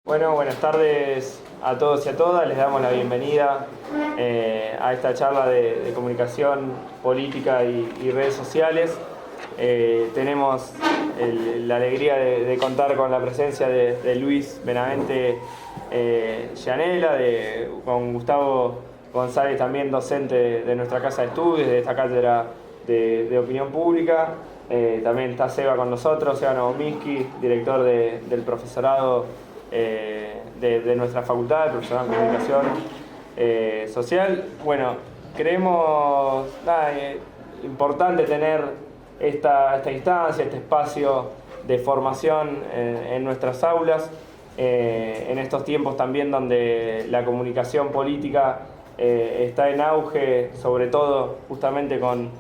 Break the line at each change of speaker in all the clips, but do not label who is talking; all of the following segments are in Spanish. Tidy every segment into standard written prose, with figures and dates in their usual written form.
Bueno, buenas tardes a todos y a todas. Les damos la bienvenida a esta charla de comunicación política y redes sociales. Tenemos la alegría de contar con la presencia de Luis Benavente Gianella, con Gustavo González, también docente de nuestra casa de estudios, de esta cátedra de opinión pública. También está Seba con nosotros, Seba Novominsky, director del profesorado de nuestra facultad, de profesorado en comunicación social. Bueno, creemos importante tener esta instancia, este espacio de formación en nuestras aulas, en estos tiempos también donde la comunicación política está en auge, sobre todo justamente con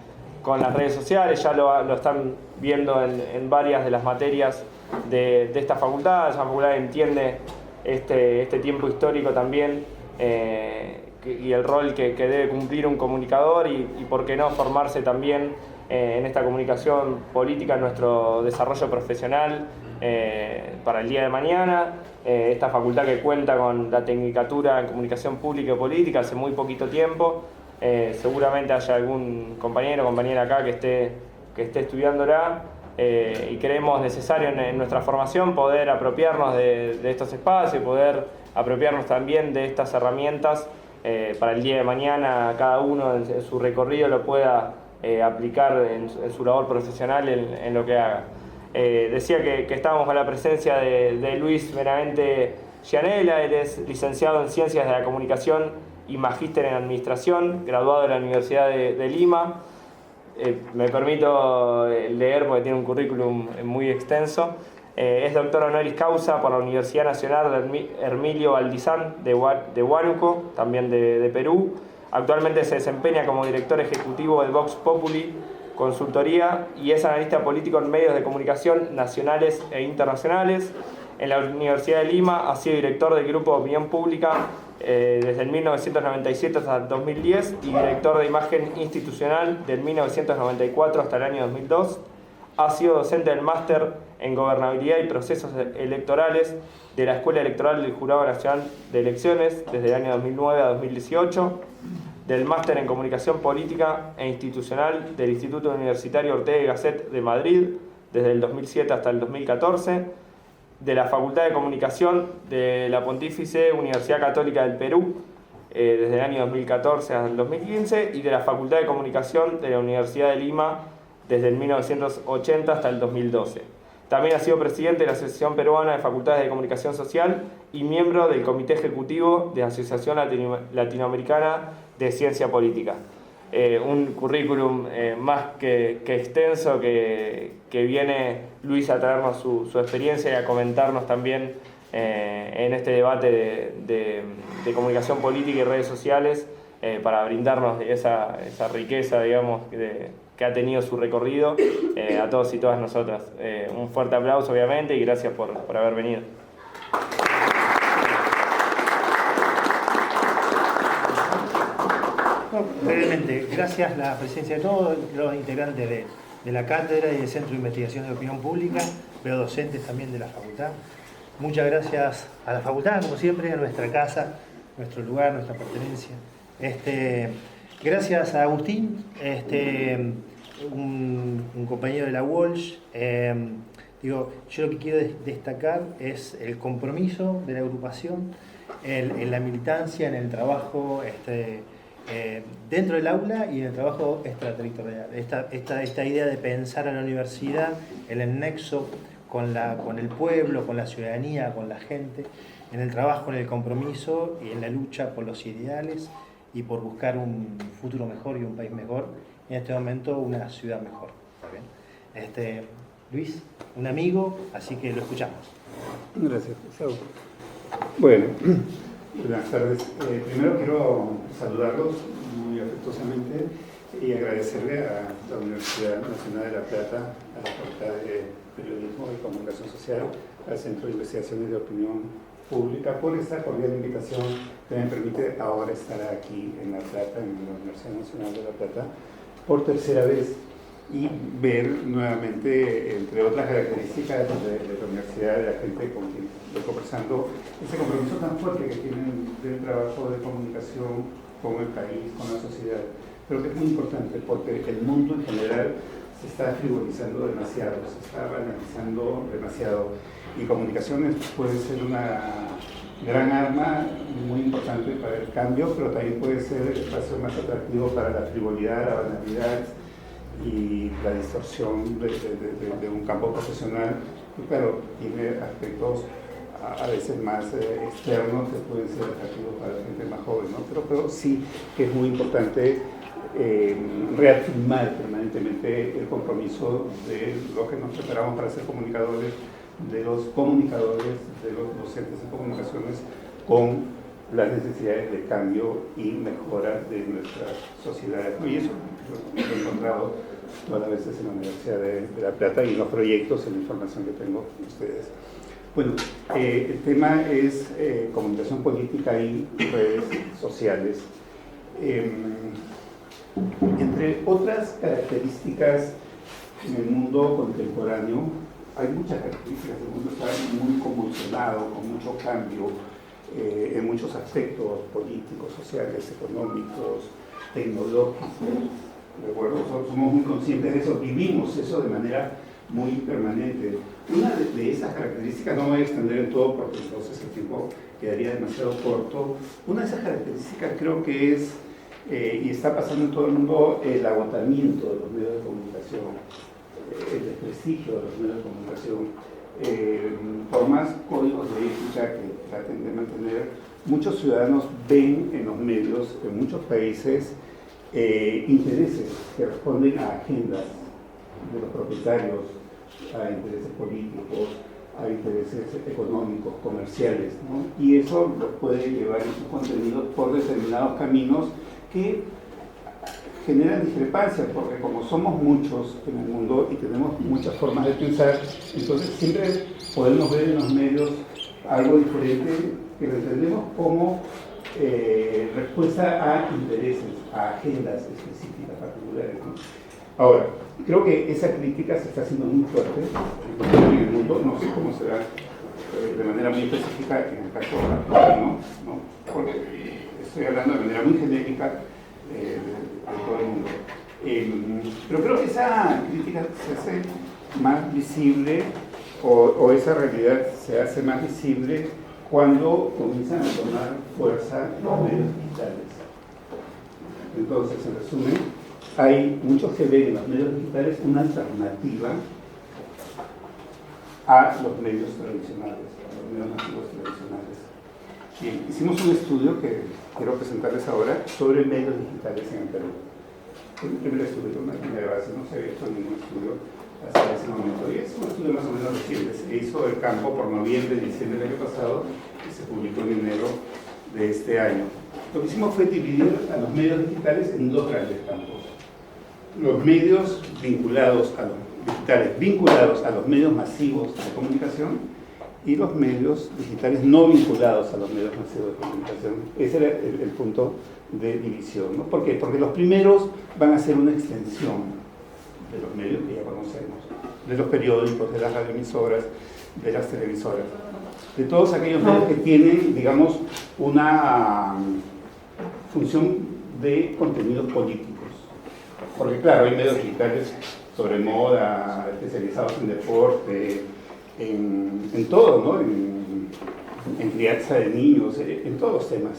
las redes sociales. Ya lo están viendo en varias de las materias de esta facultad. Esa facultad entiende este tiempo histórico también y el rol que debe cumplir un comunicador y por qué no formarse también en esta comunicación política, en nuestro desarrollo profesional para el día de mañana. Esta facultad que cuenta con la Tecnicatura en Comunicación Pública y Política hace muy poquito tiempo. Seguramente haya algún compañero o compañera acá que esté estudiándola, y creemos necesario en nuestra formación poder apropiarnos de estos espacios, poder apropiarnos también de estas herramientas para el día de mañana. Cada uno en su recorrido lo pueda aplicar en su labor profesional en lo que haga. Decía que estábamos con la presencia de Luis Benavente Gianella. Él es licenciado en Ciencias de la Comunicación y magíster en Administración, graduado de la Universidad de Lima. Me permito leer porque tiene un currículum muy extenso. Es doctor honoris causa por la Universidad Nacional de Hermilio Valdizán de Huánuco, también de Perú. Actualmente se desempeña como director ejecutivo de Vox Populi Consultoría y es analista político en medios de comunicación nacionales e internacionales. En la Universidad de Lima ha sido director del Grupo de Opinión Pública desde el 1997 hasta el 2010 y director de Imagen Institucional del 1994 hasta el año 2002. Ha sido docente del Máster en Gobernabilidad y Procesos Electorales de la Escuela Electoral del Jurado Nacional de Elecciones desde el año 2009 a 2018, del Máster en Comunicación Política e Institucional del Instituto Universitario Ortega y Gasset de Madrid desde el 2007 hasta el 2014, de la Facultad de Comunicación de la Pontífice Universidad Católica del Perú desde el año 2014 hasta el 2015 y de la Facultad de Comunicación de la Universidad de Lima desde el 1980 hasta el 2012. También ha sido presidente de la Asociación Peruana de Facultades de Comunicación Social y miembro del Comité Ejecutivo de la Asociación Latinoamericana de Ciencia Política. Un currículum más que extenso que viene Luis a traernos su experiencia y a comentarnos también en este debate de comunicación política y redes sociales, para brindarnos esa riqueza, digamos, que ha tenido su recorrido a todos y todas nosotras. Un fuerte aplauso, obviamente, y gracias por haber venido.
Brevemente, gracias la presencia de todos los integrantes de la cátedra y del Centro de Investigación de Opinión Pública, pero docentes también de la facultad. Muchas gracias a la facultad, como siempre, a nuestra casa, nuestro lugar, nuestra pertenencia. Gracias a Agustín, un compañero de la Walsh. Yo lo que quiero destacar es el compromiso de la agrupación en la militancia, en el trabajo dentro del aula y en el trabajo extraterritorial. Esta idea de pensar a la universidad en el nexo con el pueblo, con la ciudadanía, con la gente, en el trabajo, en el compromiso y en la lucha por los ideales y por buscar un futuro mejor y un país mejor, en este momento una ciudad mejor. ¿Está bien? Luis, un amigo, así que lo escuchamos.
Gracias, Gustavo. Bueno, buenas tardes. Primero quiero saludarlos muy afectuosamente y agradecerle a la Universidad Nacional de La Plata, a la Facultad de Periodismo y Comunicación Social, al Centro de Investigaciones de Opinión Pública, por esta cordial invitación que me permite ahora estar aquí en La Plata, en la Universidad Nacional de La Plata, por tercera vez. y ver nuevamente, entre otras características de la universidad, de la gente con quien estoy conversando, ese compromiso tan fuerte que tienen del trabajo de comunicación con el país, con la sociedad. Creo que es muy importante porque el mundo en general se está frivolizando demasiado, se está banalizando demasiado, y comunicaciones puede ser una gran arma muy importante para el cambio, pero también puede ser el espacio más atractivo para la frivolidad, la banalidad y la distorsión de un campo profesional, que claro, tiene aspectos a veces más externos que pueden ser atractivos para la gente más joven, ¿no? Pero sí que es muy importante reafirmar permanentemente el compromiso de los que nos preparamos para ser comunicadores, de los comunicadores, de los docentes en comunicaciones, con las necesidades de cambio y mejora de nuestras sociedades. Y eso lo he encontrado todas las veces en la Universidad de La Plata y en los proyectos, en la información que tengo de ustedes. Bueno, el tema es comunicación política y redes sociales. Entre otras características en el mundo contemporáneo, hay muchas características. El mundo está muy convulsionado, con mucho cambio en muchos aspectos políticos, sociales, económicos, tecnológicos. ¿De acuerdo? Somos muy conscientes de eso, vivimos eso de manera muy permanente. Una de esas características, no me voy a extender en todo porque entonces el tiempo quedaría demasiado corto. Una de esas características creo que es, y está pasando en todo el mundo, el agotamiento de los medios de comunicación, el desprestigio de los medios de comunicación. Por más códigos de ética que traten de mantener, muchos ciudadanos ven en los medios, en muchos países, intereses que responden a agendas de los propietarios, a intereses políticos, a intereses económicos, comerciales, ¿no? Y eso los puede llevar en sus contenidos por determinados caminos que generan discrepancias, porque como somos muchos en el mundo y tenemos muchas formas de pensar, entonces siempre podemos ver en los medios algo diferente que lo entendemos como respuesta a intereses, a agendas específicas, particulares, ¿no? Ahora, creo que esa crítica se está haciendo muy fuerte en el mundo, no sé cómo será de manera muy específica en el caso argentino, ¿no? Porque estoy hablando de manera muy genérica de todo el mundo. Pero creo que esa crítica se hace más visible o esa realidad se hace más visible cuando comienzan a tomar fuerza los medios digitales. Entonces, en resumen, hay muchos que ven en los medios digitales una alternativa a los medios tradicionales, a los medios masivos tradicionales. Bien, hicimos un estudio que quiero presentarles ahora sobre medios digitales en el Perú. El primer estudio, una primera base, no se había hecho ningún estudio hasta ese momento. Y es un estudio más o menos reciente, se hizo del campo por noviembre, diciembre del año pasado y se publicó en enero de este año. Lo que hicimos fue dividir a los medios digitales en dos grandes campos. Los medios vinculados a los digitales, vinculados a los medios masivos de comunicación, y los medios digitales no vinculados a los medios masivos de comunicación. Ese era el punto de división, ¿no? ¿Por qué? Porque los primeros van a ser una extensión de los medios que ya conocemos, de los periódicos, de las radioemisoras, de las televisoras, de todos aquellos medios que tienen, digamos, una función de contenidos políticos. Porque claro, hay medios digitales sobre moda, especializados en deporte, en todo, ¿no? En crianza de niños, en todos los temas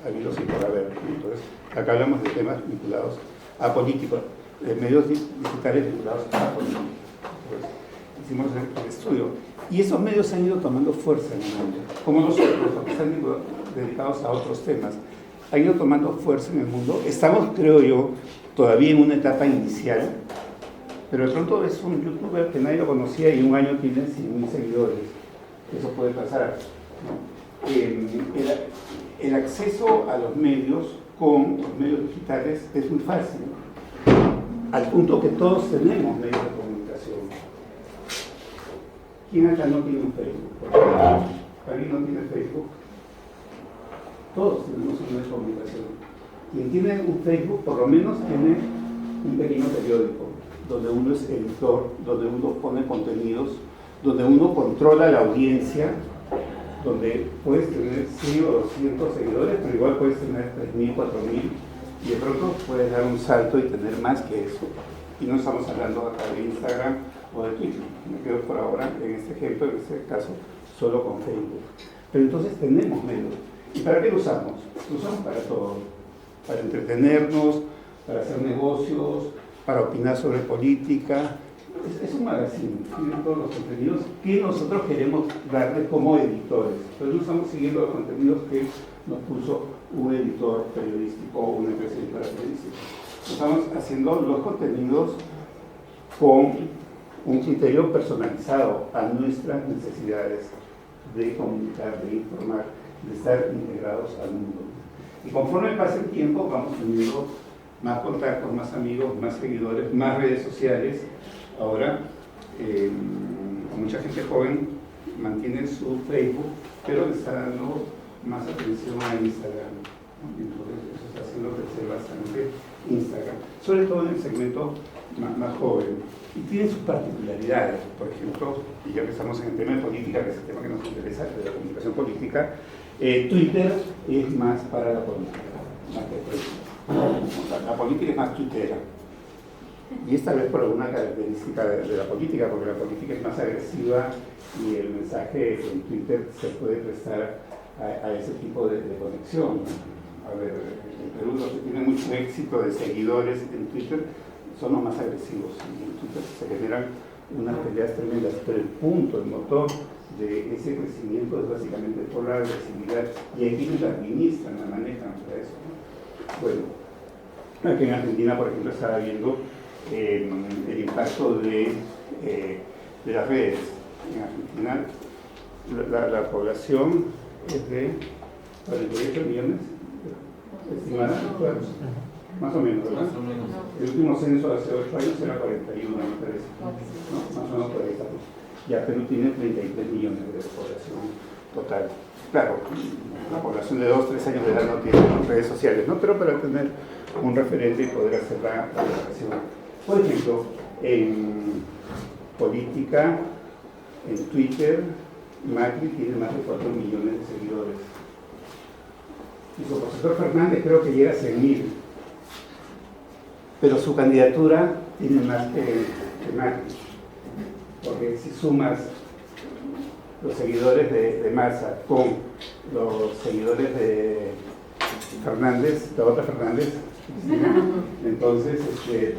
habidos y por haber. Entonces, acá hablamos de temas vinculados a políticos, de medios digitales vinculados a políticos. Entonces, hicimos el estudio. Y esos medios han ido tomando fuerza en el mundo, como nosotros, los que están dedicados a otros temas, han ido tomando fuerza en el mundo. Estamos, creo yo, todavía en una etapa inicial, pero de pronto es un youtuber que nadie lo conocía y un año tiene 100.000 seguidores. Eso puede pasar, ¿no? El acceso a los medios con los medios digitales es muy fácil, al punto que todos tenemos medios de comunicación. ¿Quién acá no tiene un Facebook? ¿Alguien no tiene Facebook? Todos tenemos un medio de comunicación. Quien tiene un Facebook, por lo menos, tiene un pequeño periódico donde uno es editor, donde uno pone contenidos, donde uno controla la audiencia, donde puedes tener 100 o 200 seguidores, pero igual puedes tener 3.000, 4.000, y de pronto puedes dar un salto y tener más que eso. Y no estamos hablando acá de Instagram o de Twitter. Me quedo por ahora en este ejemplo, en este caso, solo con Facebook. Pero entonces tenemos medios. ¿Y para qué lo usamos? Lo usamos para todo. Para entretenernos, para hacer negocios, para opinar sobre política. Es un magazine, tiene todos los contenidos que nosotros queremos darle como editores. Entonces no estamos siguiendo los contenidos que nos puso un editor periodístico o una empresa editora periodística. Estamos haciendo los contenidos con un criterio personalizado a nuestras necesidades de comunicar, de informar, de estar integrados al mundo. Y conforme pasa el tiempo vamos teniendo más contactos, más amigos, más seguidores, más redes sociales. Ahora, mucha gente joven mantiene su Facebook, pero le está dando más atención a Instagram, ¿no? Entonces, eso está haciendo crecer bastante Instagram, sobre todo en el segmento más joven. Y tiene sus particularidades. Por ejemplo, y ya que estamos en el tema de política, que es el tema que nos interesa, de la comunicación política, Twitter es más para la política, más que política. La política es más tuitera. Y es tal vez por alguna característica de la política, porque la política es más agresiva y el mensaje en Twitter se puede prestar a ese tipo de conexión. A ver, en Perú los que tienen mucho éxito de seguidores en Twitter son los más agresivos. Y en Twitter se generan unas peleas tremendas, pero el punto, el motor de ese crecimiento es básicamente por la agresividad, y hay quienes la administran, la manejan para eso, ¿no? Bueno, aquí en Argentina, por ejemplo, estaba viendo el impacto de las redes. En Argentina la población es de 48 millones estimada, más o menos, ¿verdad? El último censo hace 8 años era 41, me parece, ¿no? Más o menos por ahí estamos. Ya Perú tiene 33 millones de población total. Claro, la población de 2, 3 años de edad no tiene redes sociales, ¿no? Pero para tener un referente y poder hacer la comparación. Por ejemplo, en política, en Twitter, Macri tiene más de 4 millones de seguidores. Y su opositor Fernández creo que llega a 100.000. Pero su candidatura tiene más que Macri. Porque si sumas los seguidores de Massa con los seguidores de Fernández, de otra Fernández, entonces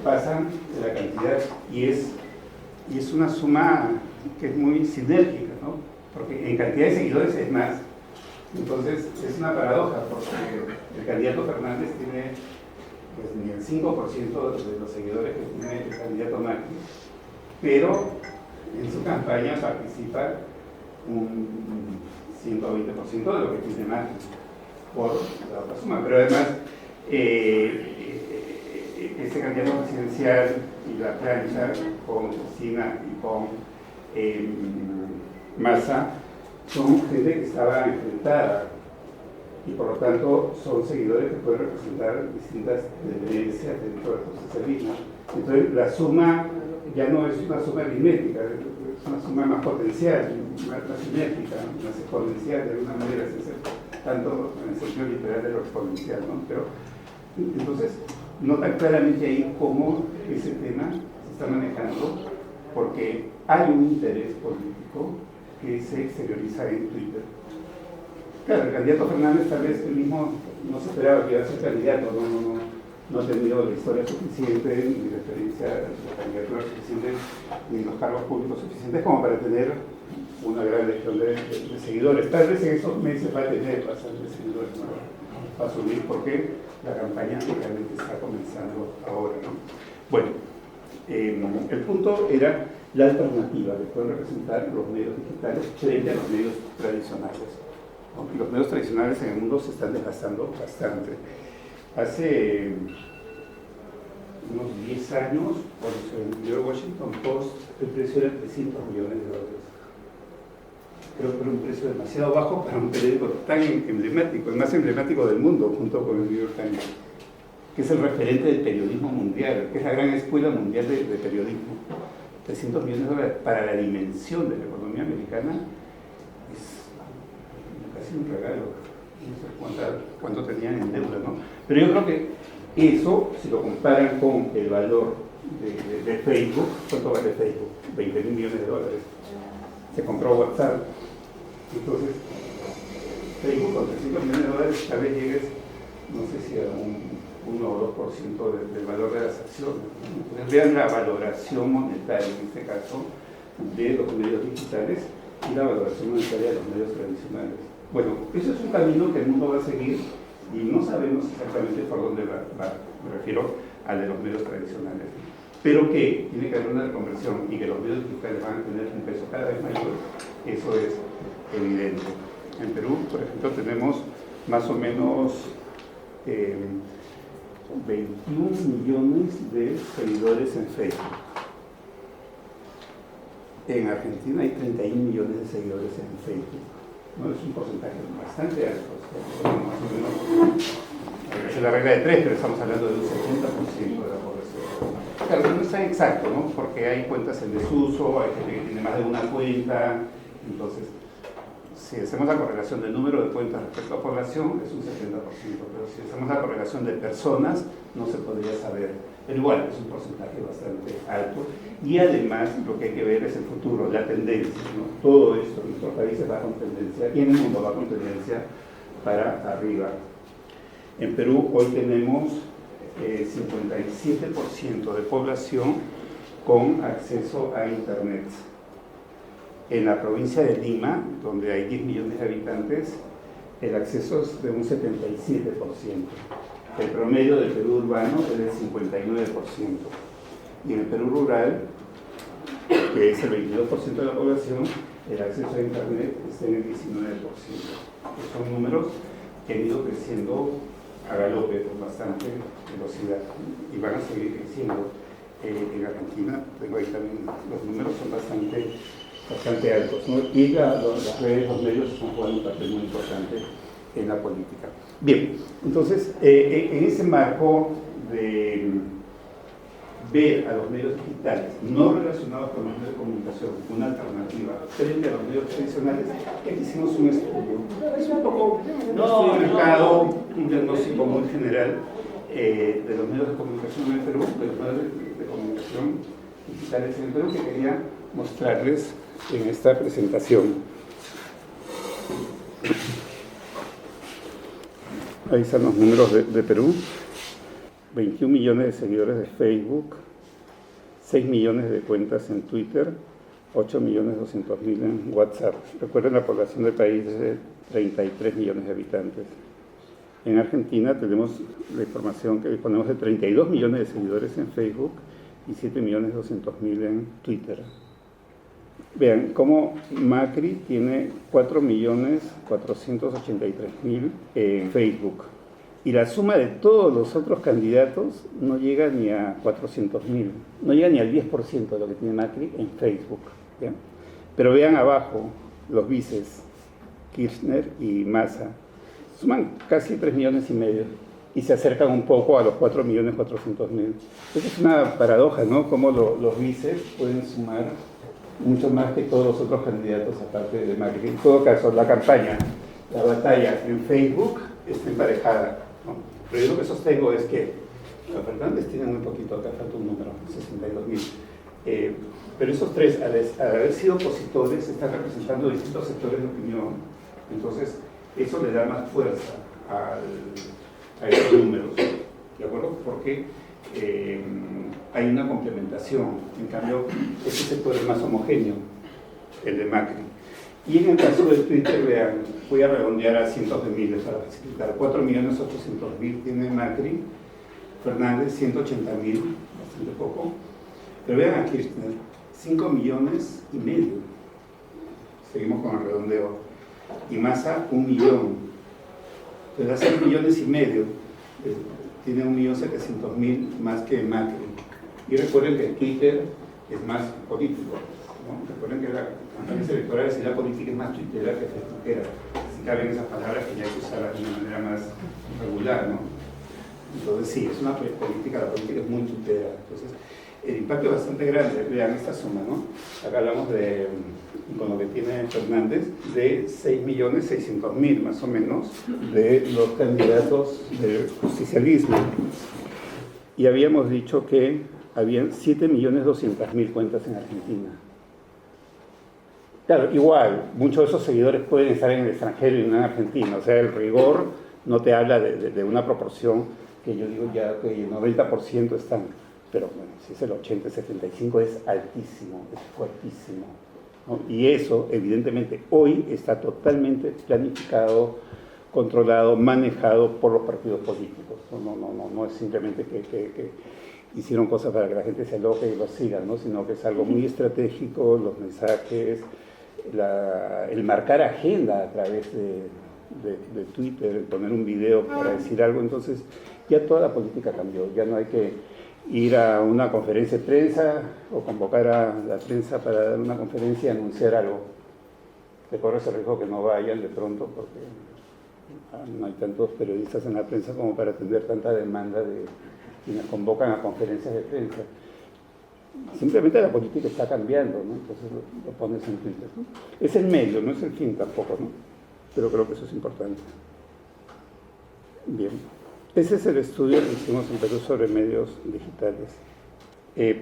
pasan de la cantidad y es una suma que es muy sinérgica, ¿no? Porque en cantidad de seguidores es más. Entonces es una paradoja, porque el candidato Fernández tiene pues, ni el 5% de los seguidores que tiene el candidato Macri, pero en su campaña participa un 120% de lo que tiene Macri por la otra suma. Pero además ese candidato presidencial y la plancha con Cristina y con Massa son gente que estaba enfrentada y por lo tanto son seguidores que pueden representar distintas tendencias dentro del socialismo. Entonces la suma ya no es una suma aritmética, es una suma más potencial, más sinérgica, más exponencial de alguna manera, tanto en el sentido literal de lo exponencial, ¿no? Pero entonces nota claramente ahí cómo ese tema se está manejando, porque hay un interés político que se exterioriza en Twitter. Claro, el candidato Fernández tal vez él mismo no se esperaba que iba a ser candidato, no ha tenido la historia suficiente, ni la experiencia de la candidatura suficiente, ni los cargos públicos suficientes como para tener una gran legión de seguidores. Tal vez en esos meses va a tener bastantes seguidores, ¿no? Va a subir porque la campaña realmente está comenzando ahora, ¿no? Bueno, el punto era la alternativa que pueden representar los medios digitales frente a los medios tradicionales, ¿no? Y los medios tradicionales en el mundo se están desgastando bastante. Hace unos 10 años, cuando se vendió el Washington Post, el precio era $300 millones. Creo que era un precio demasiado bajo para un periódico tan emblemático, el más emblemático del mundo, junto con el New York Times. que es el referente del periodismo mundial, que es la gran escuela mundial de periodismo. 300 millones de dólares para la dimensión de la economía americana es casi un regalo. No sé cuánto tenían en deuda, ¿no? Pero yo creo que eso, si lo comparan con el valor de Facebook, ¿cuánto vale Facebook? 20 mil millones de dólares. Se compró WhatsApp. Entonces, Facebook con 300 millones de dólares tal vez llegues, no sé si a un 1 o 2% del valor de las acciones. Entonces, vean la valoración monetaria, en este caso, de los medios digitales y la valoración monetaria de los medios tradicionales. Bueno, eso es un camino que el mundo va a seguir y no sabemos exactamente por dónde va. Me refiero al de los medios tradicionales. Pero que tiene que haber una reconversión y que los medios digitales van a tener un peso cada vez mayor, eso es evidente. En Perú, por ejemplo, tenemos más o menos 21 millones de seguidores en Facebook. En Argentina hay 31 millones de seguidores en Facebook. ¿No? Es un porcentaje bastante alto. Más o menos, es la regla de 3, pero estamos hablando de un 70% de la población. Claro, no es tan exacto, ¿no? Porque hay cuentas en desuso, hay gente que tiene más de una cuenta, entonces, si hacemos la correlación del número de cuentas respecto a población, es un 70%, pero si hacemos la correlación de personas, no se podría saber. Pero igual, es un porcentaje bastante alto. Y además, lo que hay que ver es el futuro, la tendencia, ¿no? Todo esto en nuestros países va con tendencia, y en el mundo va con tendencia para arriba. En Perú hoy tenemos 57% de población con acceso a Internet. En la provincia de Lima, donde hay 10 millones de habitantes, el acceso es de un 77%. El promedio del Perú urbano es del 59%. Y en el Perú rural, que es el 22% de la población, el acceso a Internet está en el 19%. Son números que han ido creciendo a galope con bastante velocidad y van a seguir creciendo. En Argentina, tengo ahí también los números, son bastante altos, ¿no? Y las redes, los medios están jugando un papel muy importante en la política. Bien, entonces, en ese marco de ver a los medios digitales no relacionados con los medios de comunicación, una alternativa frente a los medios tradicionales, aquí hicimos un estudio. Es un poco un estudio de mercado, un diagnóstico muy general de los medios de comunicación en el Perú, de los medios de comunicación digitales en el Perú, que quería mostrarles en esta presentación. Ahí están los números de Perú. 21 millones de seguidores de Facebook, 6 millones de cuentas en Twitter, 8.200.000 en WhatsApp. Recuerden, la población del país es de 33 millones de habitantes. En Argentina tenemos la información que disponemos de 32 millones de seguidores en Facebook y 7.200.000 en Twitter. Vean cómo Macri tiene 4.483.000 en Facebook. Y la suma de todos los otros candidatos no llega ni a 400.000, no llega ni al 10% de lo que tiene Macri en Facebook. ¿Ya? Pero vean abajo los vices, Kirchner y Massa, suman casi 3,5 millones y se acercan un poco a los 4.400.000. Esa es una paradoja, ¿no? Cómo los vices pueden sumar mucho más que todos los otros candidatos aparte de Macri. En todo caso, la campaña, la batalla en Facebook está emparejada, ¿no? Pero yo lo que sostengo es que los Fernández tienen muy poquito, acá falta un número, 62.000. Pero esos tres, al haber sido opositores, están representando distintos sectores de opinión. Entonces, eso le da más fuerza a esos números, ¿de acuerdo? Porque hay una complementación. En cambio, este sector es más homogéneo, el de Macri. Y en el caso de Twitter, vean, voy a redondear a cientos de miles para facilitar. 4.800.000 tiene Macri, Fernández 180.000, bastante poco. Pero vean a Kirchner, 5,5 millones. Seguimos con el redondeo. Y Massa, 1 millón. Entonces, a 6,5 millones, tiene 1.700.000 más que Macri. Y recuerden que Twitter es más político, ¿no? Recuerden que la campaña electoral y la política es más tuitera que facebookera. Si caben esas palabras que ya hay que usarlas de una manera más regular, ¿no? Entonces sí, es una política, la política es muy tutela. Entonces el impacto es bastante grande. Vean esta suma, ¿no? Acá hablamos de, con lo que tiene Fernández, de 6.600.000 más o menos de los candidatos del justicialismo. Y habíamos dicho que habían 7.200.000 cuentas en Argentina. Claro, igual, muchos de esos seguidores pueden estar en el extranjero y no en Argentina. O sea, el rigor no te habla de una proporción que yo digo ya que el 90% están. Pero bueno, si es el 80, 75 es altísimo, es fuertísimo, ¿no? Y eso, evidentemente, hoy está totalmente planificado, controlado, manejado por los partidos políticos. No es simplemente que hicieron cosas para que la gente se aloque y lo siga, ¿no? Sino que es algo muy estratégico, los mensajes, el marcar agenda a través de Twitter, el poner un video para decir algo. Entonces ya toda la política cambió, ya no hay que ir a una conferencia de prensa o convocar a la prensa para dar una conferencia y anunciar algo. Te corres el riesgo que no vayan de pronto porque no hay tantos periodistas en la prensa como para atender tanta demanda de quienes convocan a conferencias de prensa. Simplemente la política está cambiando, ¿no? Entonces lo pones en Twitter, ¿no? Es el medio, no es el fin tampoco, ¿no? Pero creo que eso es importante. Bien. Ese es el estudio que hicimos en Perú sobre medios digitales.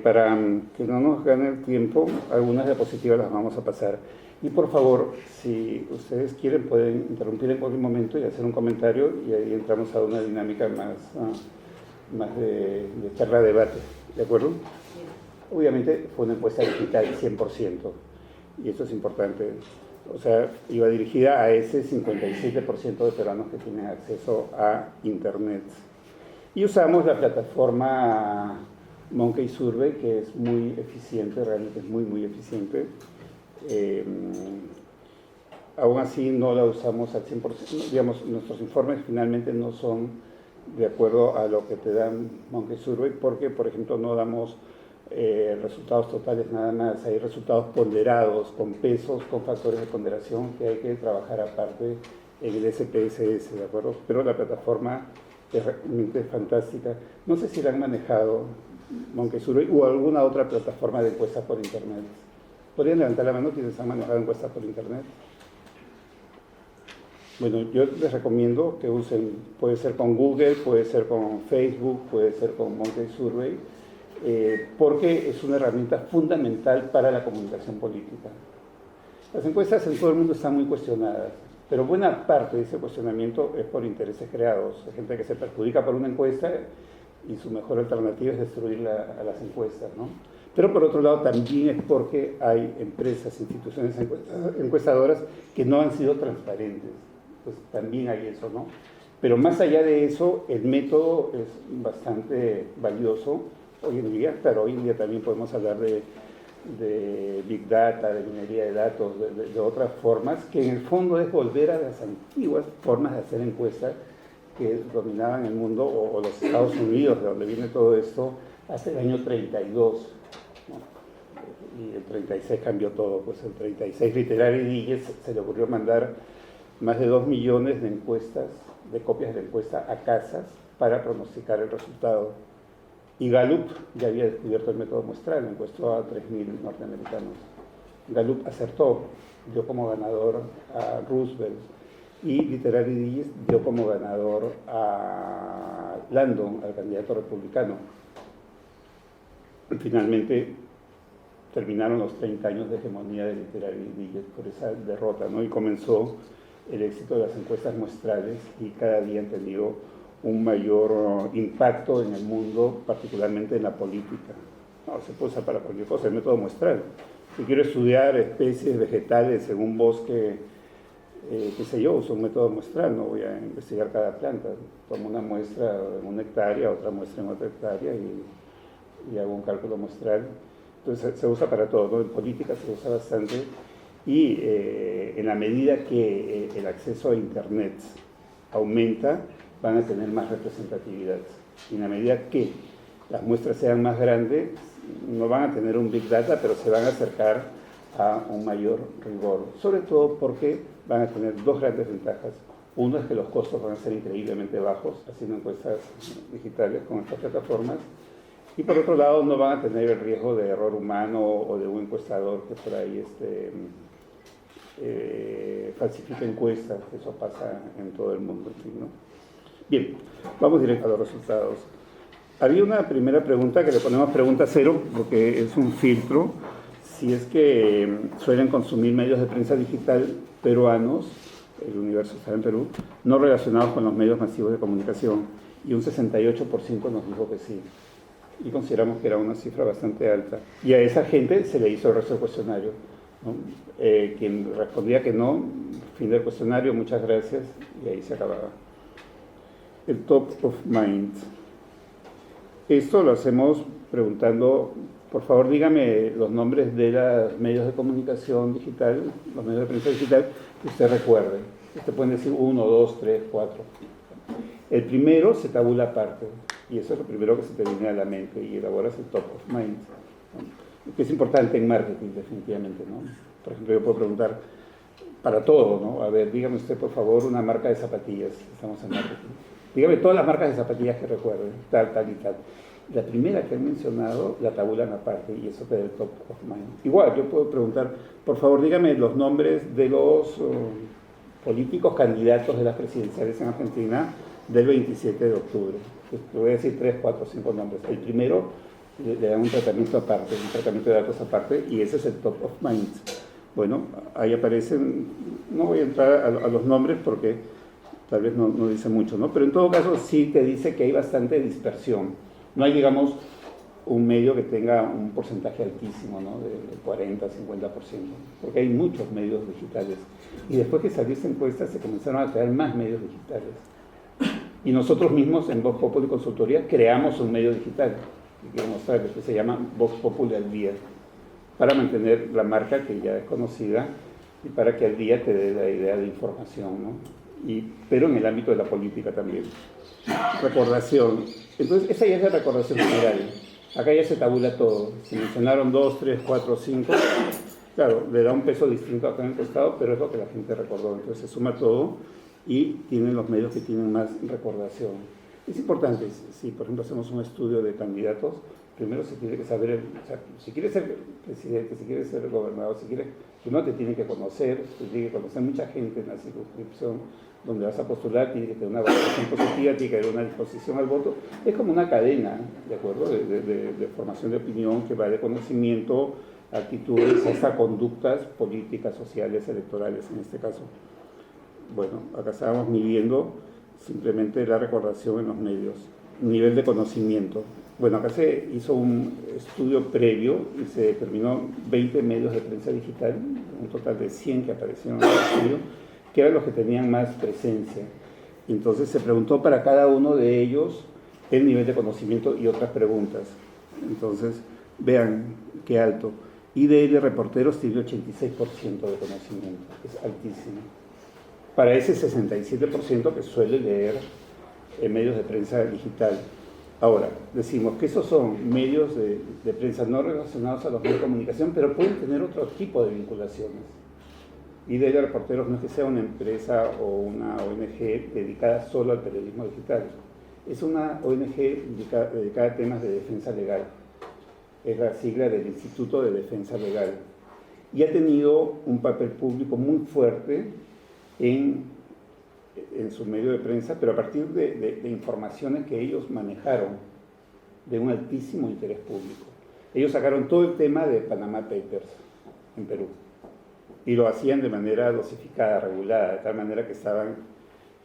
Para que no nos gane el tiempo, algunas diapositivas las vamos a pasar. Y por favor, si ustedes quieren, pueden interrumpir en cualquier momento y hacer un comentario y ahí entramos a una dinámica más de charla-debate. ¿De acuerdo? Obviamente fue una encuesta digital 100%, y eso es importante. O sea, iba dirigida a ese 57% de peruanos que tienen acceso a Internet. Y usamos la plataforma Monkey Survey, que es muy eficiente, realmente es muy, muy eficiente. Aún así no la usamos al 100%. Digamos, nuestros informes finalmente no son de acuerdo a lo que te dan Monkey Survey, porque, por ejemplo, no damos resultados totales nada más, hay resultados ponderados, con pesos, con factores de ponderación que hay que trabajar aparte en el SPSS, ¿de acuerdo? Pero la plataforma es realmente fantástica. No sé si la han manejado Monkey Survey o alguna otra plataforma de encuestas por Internet. ¿Podrían levantar la mano quienes han manejado encuestas por Internet? Bueno, yo les recomiendo que usen, puede ser con Google, puede ser con Facebook, puede ser con Monkey Survey, porque es una herramienta fundamental para la comunicación política. Las encuestas en todo el mundo están muy cuestionadas, pero buena parte de ese cuestionamiento es por intereses creados. Hay gente que se perjudica por una encuesta y su mejor alternativa es destruir a las encuestas, ¿no? Pero por otro lado también es porque hay empresas, instituciones encuestadoras que no han sido transparentes. Pues también hay eso, ¿no? Pero más allá de eso, el método es bastante valioso hoy en día. Claro, hoy en día también podemos hablar de Big Data, de minería de datos, de otras formas, que en el fondo es volver a las antiguas formas de hacer encuestas que dominaban el mundo, o los Estados Unidos, de donde viene todo esto, hace el año 32, ¿no? Y el 36 cambió todo, pues el 36 Literary Digest se le ocurrió mandar más de 2 millones de encuestas, de copias de encuesta a casas para pronosticar el resultado. Y Gallup ya había descubierto el método muestral, encuestó a 3.000 norteamericanos. Gallup acertó, dio como ganador a Roosevelt, y Literary Digest dio como ganador a Landon, al candidato republicano. Finalmente terminaron los 30 años de hegemonía de Literary Digest por esa derrota, ¿no? Y comenzó el éxito de las encuestas muestrales, y cada día han tenido un mayor impacto en el mundo, particularmente en la política. No, se puede usar para cualquier cosa, el método muestral. Si quiero estudiar especies vegetales en un bosque, qué sé yo, uso un método muestral, no voy a investigar cada planta. Tomo una muestra en una hectárea, otra muestra en otra hectárea y hago un cálculo muestral. Entonces se usa para todo, ¿no? En política se usa bastante, y en la medida que el acceso a Internet aumenta, van a tener más representatividad. Y en la medida que las muestras sean más grandes, no van a tener un Big Data, pero se van a acercar a un mayor rigor. Sobre todo porque van a tener dos grandes ventajas. Uno es que los costos van a ser increíblemente bajos haciendo encuestas digitales con estas plataformas. Y por otro lado, no van a tener el riesgo de error humano o de un encuestador que por ahí falsifica encuestas. Eso pasa en todo el mundo, en fin, ¿no? Bien, vamos directo a los resultados. Había una primera pregunta que le ponemos pregunta cero, porque es un filtro. Si es que suelen consumir medios de prensa digital peruanos, el universo está en Perú, no relacionados con los medios masivos de comunicación, y un 68% nos dijo que sí. Y consideramos que era una cifra bastante alta. Y a esa gente se le hizo el resto del cuestionario, ¿no? Quien respondía que no, fin del cuestionario, muchas gracias, y ahí se acababa. El top of mind. Esto lo hacemos preguntando, por favor dígame los nombres de los medios de comunicación digital, los medios de prensa digital, que usted recuerde. Usted puede decir 1, 2, 3, 4. El primero se tabula aparte, y eso es lo primero que se te viene a la mente, y elaboras el top of mind, ¿no? Que es importante en marketing, definitivamente, ¿no? Por ejemplo, yo puedo preguntar para todo, ¿no? A ver, dígame usted, por favor, una marca de zapatillas, estamos en marketing. Dígame todas las marcas de zapatillas que recuerden, tal, tal y tal. La primera que han mencionado la tabulan aparte y eso te da el top of mind. Igual, yo puedo preguntar, por favor, dígame los nombres de los políticos candidatos de las presidenciales en Argentina del 27 de octubre. Te voy a decir 3, 4, 5 nombres. El primero le dan un tratamiento aparte, un tratamiento de datos aparte, y ese es el top of mind. Bueno, ahí aparecen, no voy a entrar a los nombres porque tal vez no dice mucho, ¿no? Pero en todo caso sí te dice que hay bastante dispersión. No hay, digamos, un medio que tenga un porcentaje altísimo, ¿no? De 40, 50%, porque hay muchos medios digitales. Y después que salió esta encuesta se comenzaron a crear más medios digitales. Y nosotros mismos en Vox Populi Consultoría creamos un medio digital, que quiero mostrarles, que se llama Vox Populi al Día, para mantener la marca que ya es conocida y para que al día te dé la idea de información, ¿no? Pero en el ámbito de la política también. Recordación. Entonces, esa ya es la recordación general. Acá ya se tabula todo. Si mencionaron 2, 3, 4, 5, claro, le da un peso distinto a cada encuestado, pero es lo que la gente recordó. Entonces se suma todo y tienen los medios que tienen más recordación. Es importante, si por ejemplo hacemos un estudio de candidatos, primero se tiene que saber, o sea, si quieres ser presidente, si quieres ser gobernador, si quieres, primero te tiene que conocer, te tiene que conocer mucha gente en la circunscripción donde vas a postular, tiene que tener una valoración positiva, tiene que haber una disposición al voto. Es como una cadena, ¿de acuerdo?, de formación de opinión que va de conocimiento, actitudes, hasta conductas políticas, sociales, electorales en este caso. Bueno, acá estábamos midiendo simplemente la recordación en los medios, nivel de conocimiento. Bueno, acá se hizo un estudio previo y se determinó 20 medios de prensa digital, un total de 100 que aparecieron en el estudio, que eran los que tenían más presencia. Y entonces se preguntó para cada uno de ellos el nivel de conocimiento y otras preguntas. Entonces, vean qué alto. IDL Reporteros tiene 86% de conocimiento, es altísimo. Para ese 67% que suele leer en medios de prensa digital. Ahora, decimos que esos son medios de prensa no relacionados a los medios de comunicación, pero pueden tener otro tipo de vinculaciones. IDL Reporteros no es que sea una empresa o una ONG dedicada solo al periodismo digital. Es una ONG dedicada a temas de defensa legal. Es la sigla del Instituto de Defensa Legal. Y ha tenido un papel público muy fuerte en su medio de prensa, pero a partir de informaciones que ellos manejaron de un altísimo interés público. Ellos sacaron todo el tema de Panama Papers en Perú y lo hacían de manera dosificada, regulada, de tal manera que estaban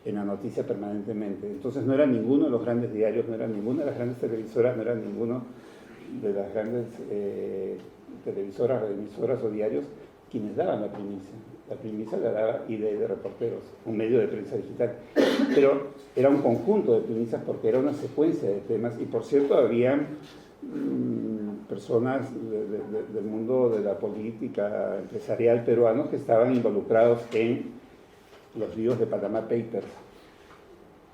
en la noticia permanentemente. Entonces no era ninguno de los grandes diarios, no era ninguna de las grandes televisoras, no era ninguno de las grandes televisoras, radioemisoras o diarios quienes daban la primicia. La primicia la daba IDL Reporteros, un medio de prensa digital. Pero era un conjunto de primicias porque era una secuencia de temas. Y por cierto, había personas del mundo de la política empresarial peruanos que estaban involucrados en los líos de Panama Papers,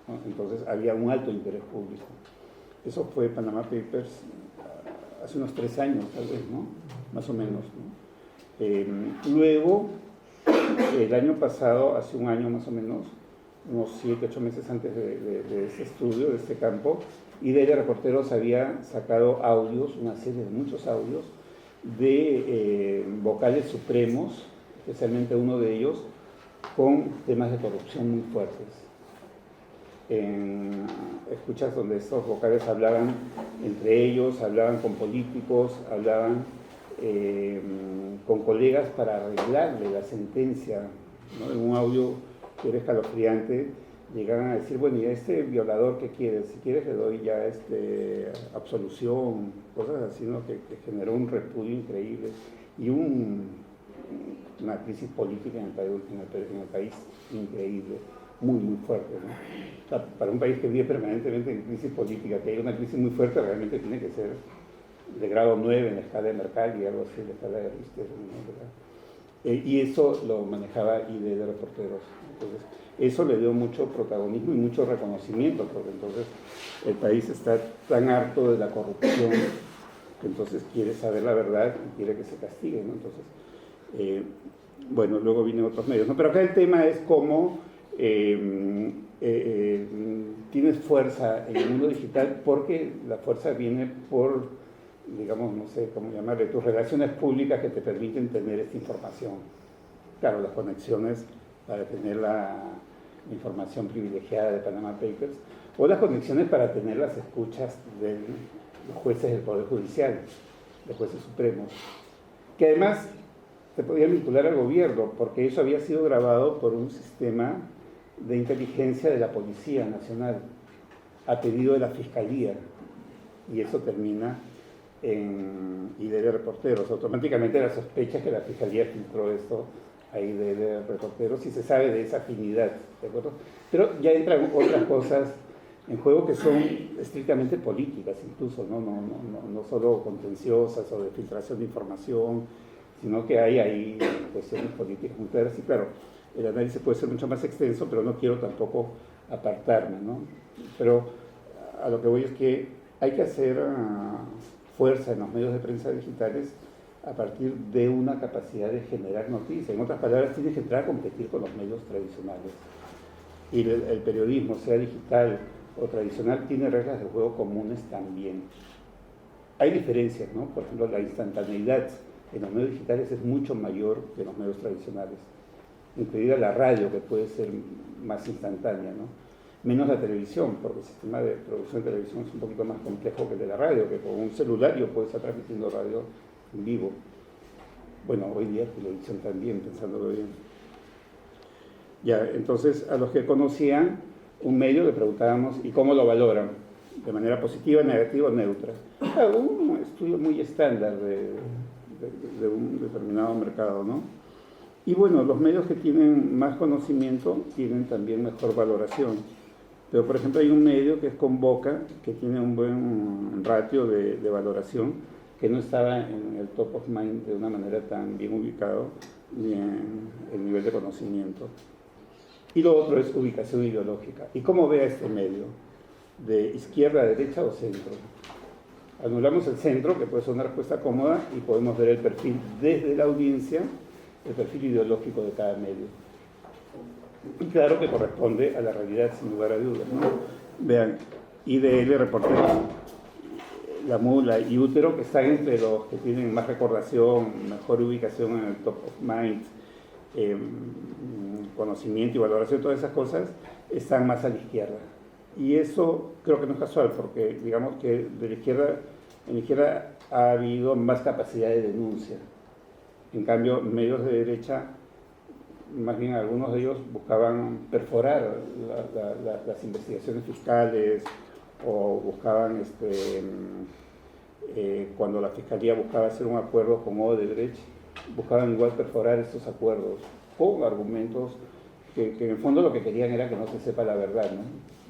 ¿no? Entonces había un alto interés público. Eso fue Panama Papers hace unos 3 años, tal vez, ¿no? Más o menos, ¿no? Luego, el año pasado, hace un año más o menos, unos 7, 8 meses antes de ese estudio, de este campo, y de Reporteros había sacado audios, una serie de muchos audios, de vocales supremos, especialmente uno de ellos, con temas de corrupción muy fuertes. En escuchas donde estos vocales hablaban entre ellos, hablaban con políticos, hablaban con colegas para arreglarle la sentencia, ¿no? En un audio que era escalofriante, llegaban a decir, bueno, ¿y a este violador qué quieres? Si quieres le doy ya absolución, cosas así, ¿no? que generó un repudio increíble y una crisis política en el país increíble, muy fuerte, ¿no? O sea, para un país que vive permanentemente en crisis política, que haya una crisis muy fuerte, realmente tiene que ser de grado 9 en la escala de Mercalli, algo así, la escala de Richter, ¿no? Y eso lo manejaba ID de Reporteros. Entonces, eso le dio mucho protagonismo y mucho reconocimiento, porque entonces el país está tan harto de la corrupción que entonces quiere saber la verdad y quiere que se castigue, ¿no? Entonces, bueno, luego vienen otros medios, ¿no? Pero acá el tema es cómo tienes fuerza en el mundo digital, porque la fuerza viene por, digamos, no sé cómo llamarle, tus relaciones públicas que te permiten tener esta información. Claro, las conexiones para tener la información privilegiada de Panama Papers, o las conexiones para tener las escuchas de los jueces del Poder Judicial, de jueces supremos, que además se podían vincular al gobierno, porque eso había sido grabado por un sistema de inteligencia de la Policía Nacional, a pedido de la Fiscalía, y eso termina en ID Reporteros. Automáticamente la sospecha es que la Fiscalía filtró esto a ID Reporteros y se sabe de esa afinidad, ¿de acuerdo? Pero ya entran otras cosas en juego que son estrictamente políticas incluso, no solo contenciosas o de filtración de información, sino que hay ahí cuestiones políticas muy claras. Y claro, el análisis puede ser mucho más extenso, pero no quiero tampoco apartarme, ¿no? Pero a lo que voy es que hay que hacer fuerza en los medios de prensa digitales a partir de una capacidad de generar noticias. En otras palabras, tienes que entrar a competir con los medios tradicionales. Y el periodismo, sea digital o tradicional, tiene reglas de juego comunes también. Hay diferencias, ¿no? Por ejemplo, la instantaneidad en los medios digitales es mucho mayor que en los medios tradicionales, incluida la radio, que puede ser más instantánea, ¿no? Menos la televisión, porque el sistema de producción de televisión es un poquito más complejo que el de la radio, que con un celular yo puedo estar transmitiendo radio en vivo. Bueno, hoy día televisión también, pensándolo bien. Ya, entonces a los que conocían un medio le preguntábamos, ¿y cómo lo valoran? ¿De manera positiva, negativa o neutra? Un estudio muy estándar de un determinado mercado, ¿no? Y bueno, los medios que tienen más conocimiento tienen también mejor valoración. Pero, por ejemplo, hay un medio que es Convoca, que tiene un buen ratio de valoración, que no estaba en el top of mind de una manera tan bien ubicado, ni en el nivel de conocimiento. Y lo otro es ubicación ideológica. ¿Y cómo ve a este medio? ¿De izquierda, derecha o centro? Anulamos el centro, que puede ser una respuesta cómoda, y podemos ver el perfil desde la audiencia, el perfil ideológico de cada medio. Y claro que corresponde a la realidad, sin lugar a dudas, ¿no? Vean, IDL Reporteros, La Mula y Útero, que están entre los que tienen más recordación, mejor ubicación en el top of mind, conocimiento y valoración, todas esas cosas, están más a la izquierda. Y eso creo que no es casual, porque digamos que en la izquierda ha habido más capacidad de denuncia. En cambio, medios de derecha, más bien algunos de ellos buscaban perforar las investigaciones fiscales, o buscaban, cuando la Fiscalía buscaba hacer un acuerdo con Odebrecht, buscaban igual perforar estos acuerdos con argumentos que en el fondo lo que querían era que no se sepa la verdad, ¿no?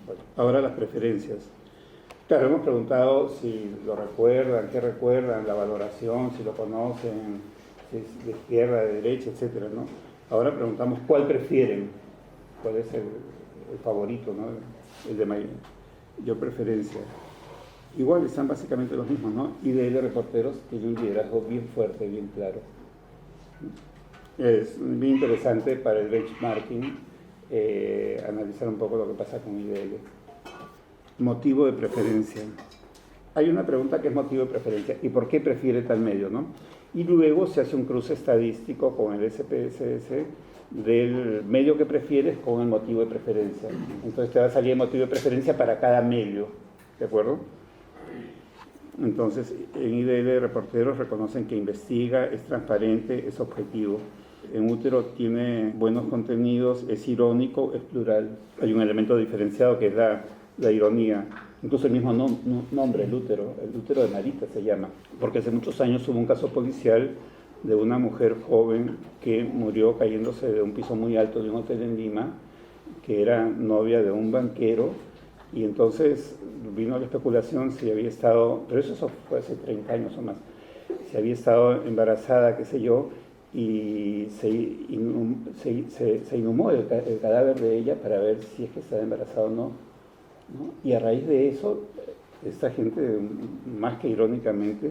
Bueno, ahora las preferencias. Claro, hemos preguntado si lo recuerdan, qué recuerdan, la valoración, si lo conocen, si es de izquierda, de derecha, etcétera, ¿no? Ahora preguntamos cuál prefieren, cuál es el favorito, ¿no? El de mayor preferencia. Igual están básicamente los mismos, ¿no? IDL Reporteros tiene un liderazgo bien fuerte, bien claro. Es bien interesante para el benchmarking analizar un poco lo que pasa con IDL. Motivo de preferencia. Hay una pregunta que es motivo de preferencia. ¿Y por qué prefiere tal medio, no? Y luego se hace un cruce estadístico con el SPSS del medio que prefieres con el motivo de preferencia. Entonces te va a salir el motivo de preferencia para cada medio, ¿de acuerdo? Entonces, en IDL Reporteros reconocen que investiga, es transparente, es objetivo. En Útero tiene buenos contenidos, es irónico, es plural. Hay un elemento diferenciado que es la ironía. Incluso el mismo nombre, el útero de Marita se llama, porque hace muchos años hubo un caso policial de una mujer joven que murió cayéndose de un piso muy alto de un hotel en Lima, que era novia de un banquero, y entonces vino la especulación si había estado, pero eso fue hace 30 años o más, si había estado embarazada, qué sé yo, y se inhumó el cadáver de ella para ver si es que estaba embarazada o no. ¿No? Y a raíz de eso, esta gente, más que irónicamente,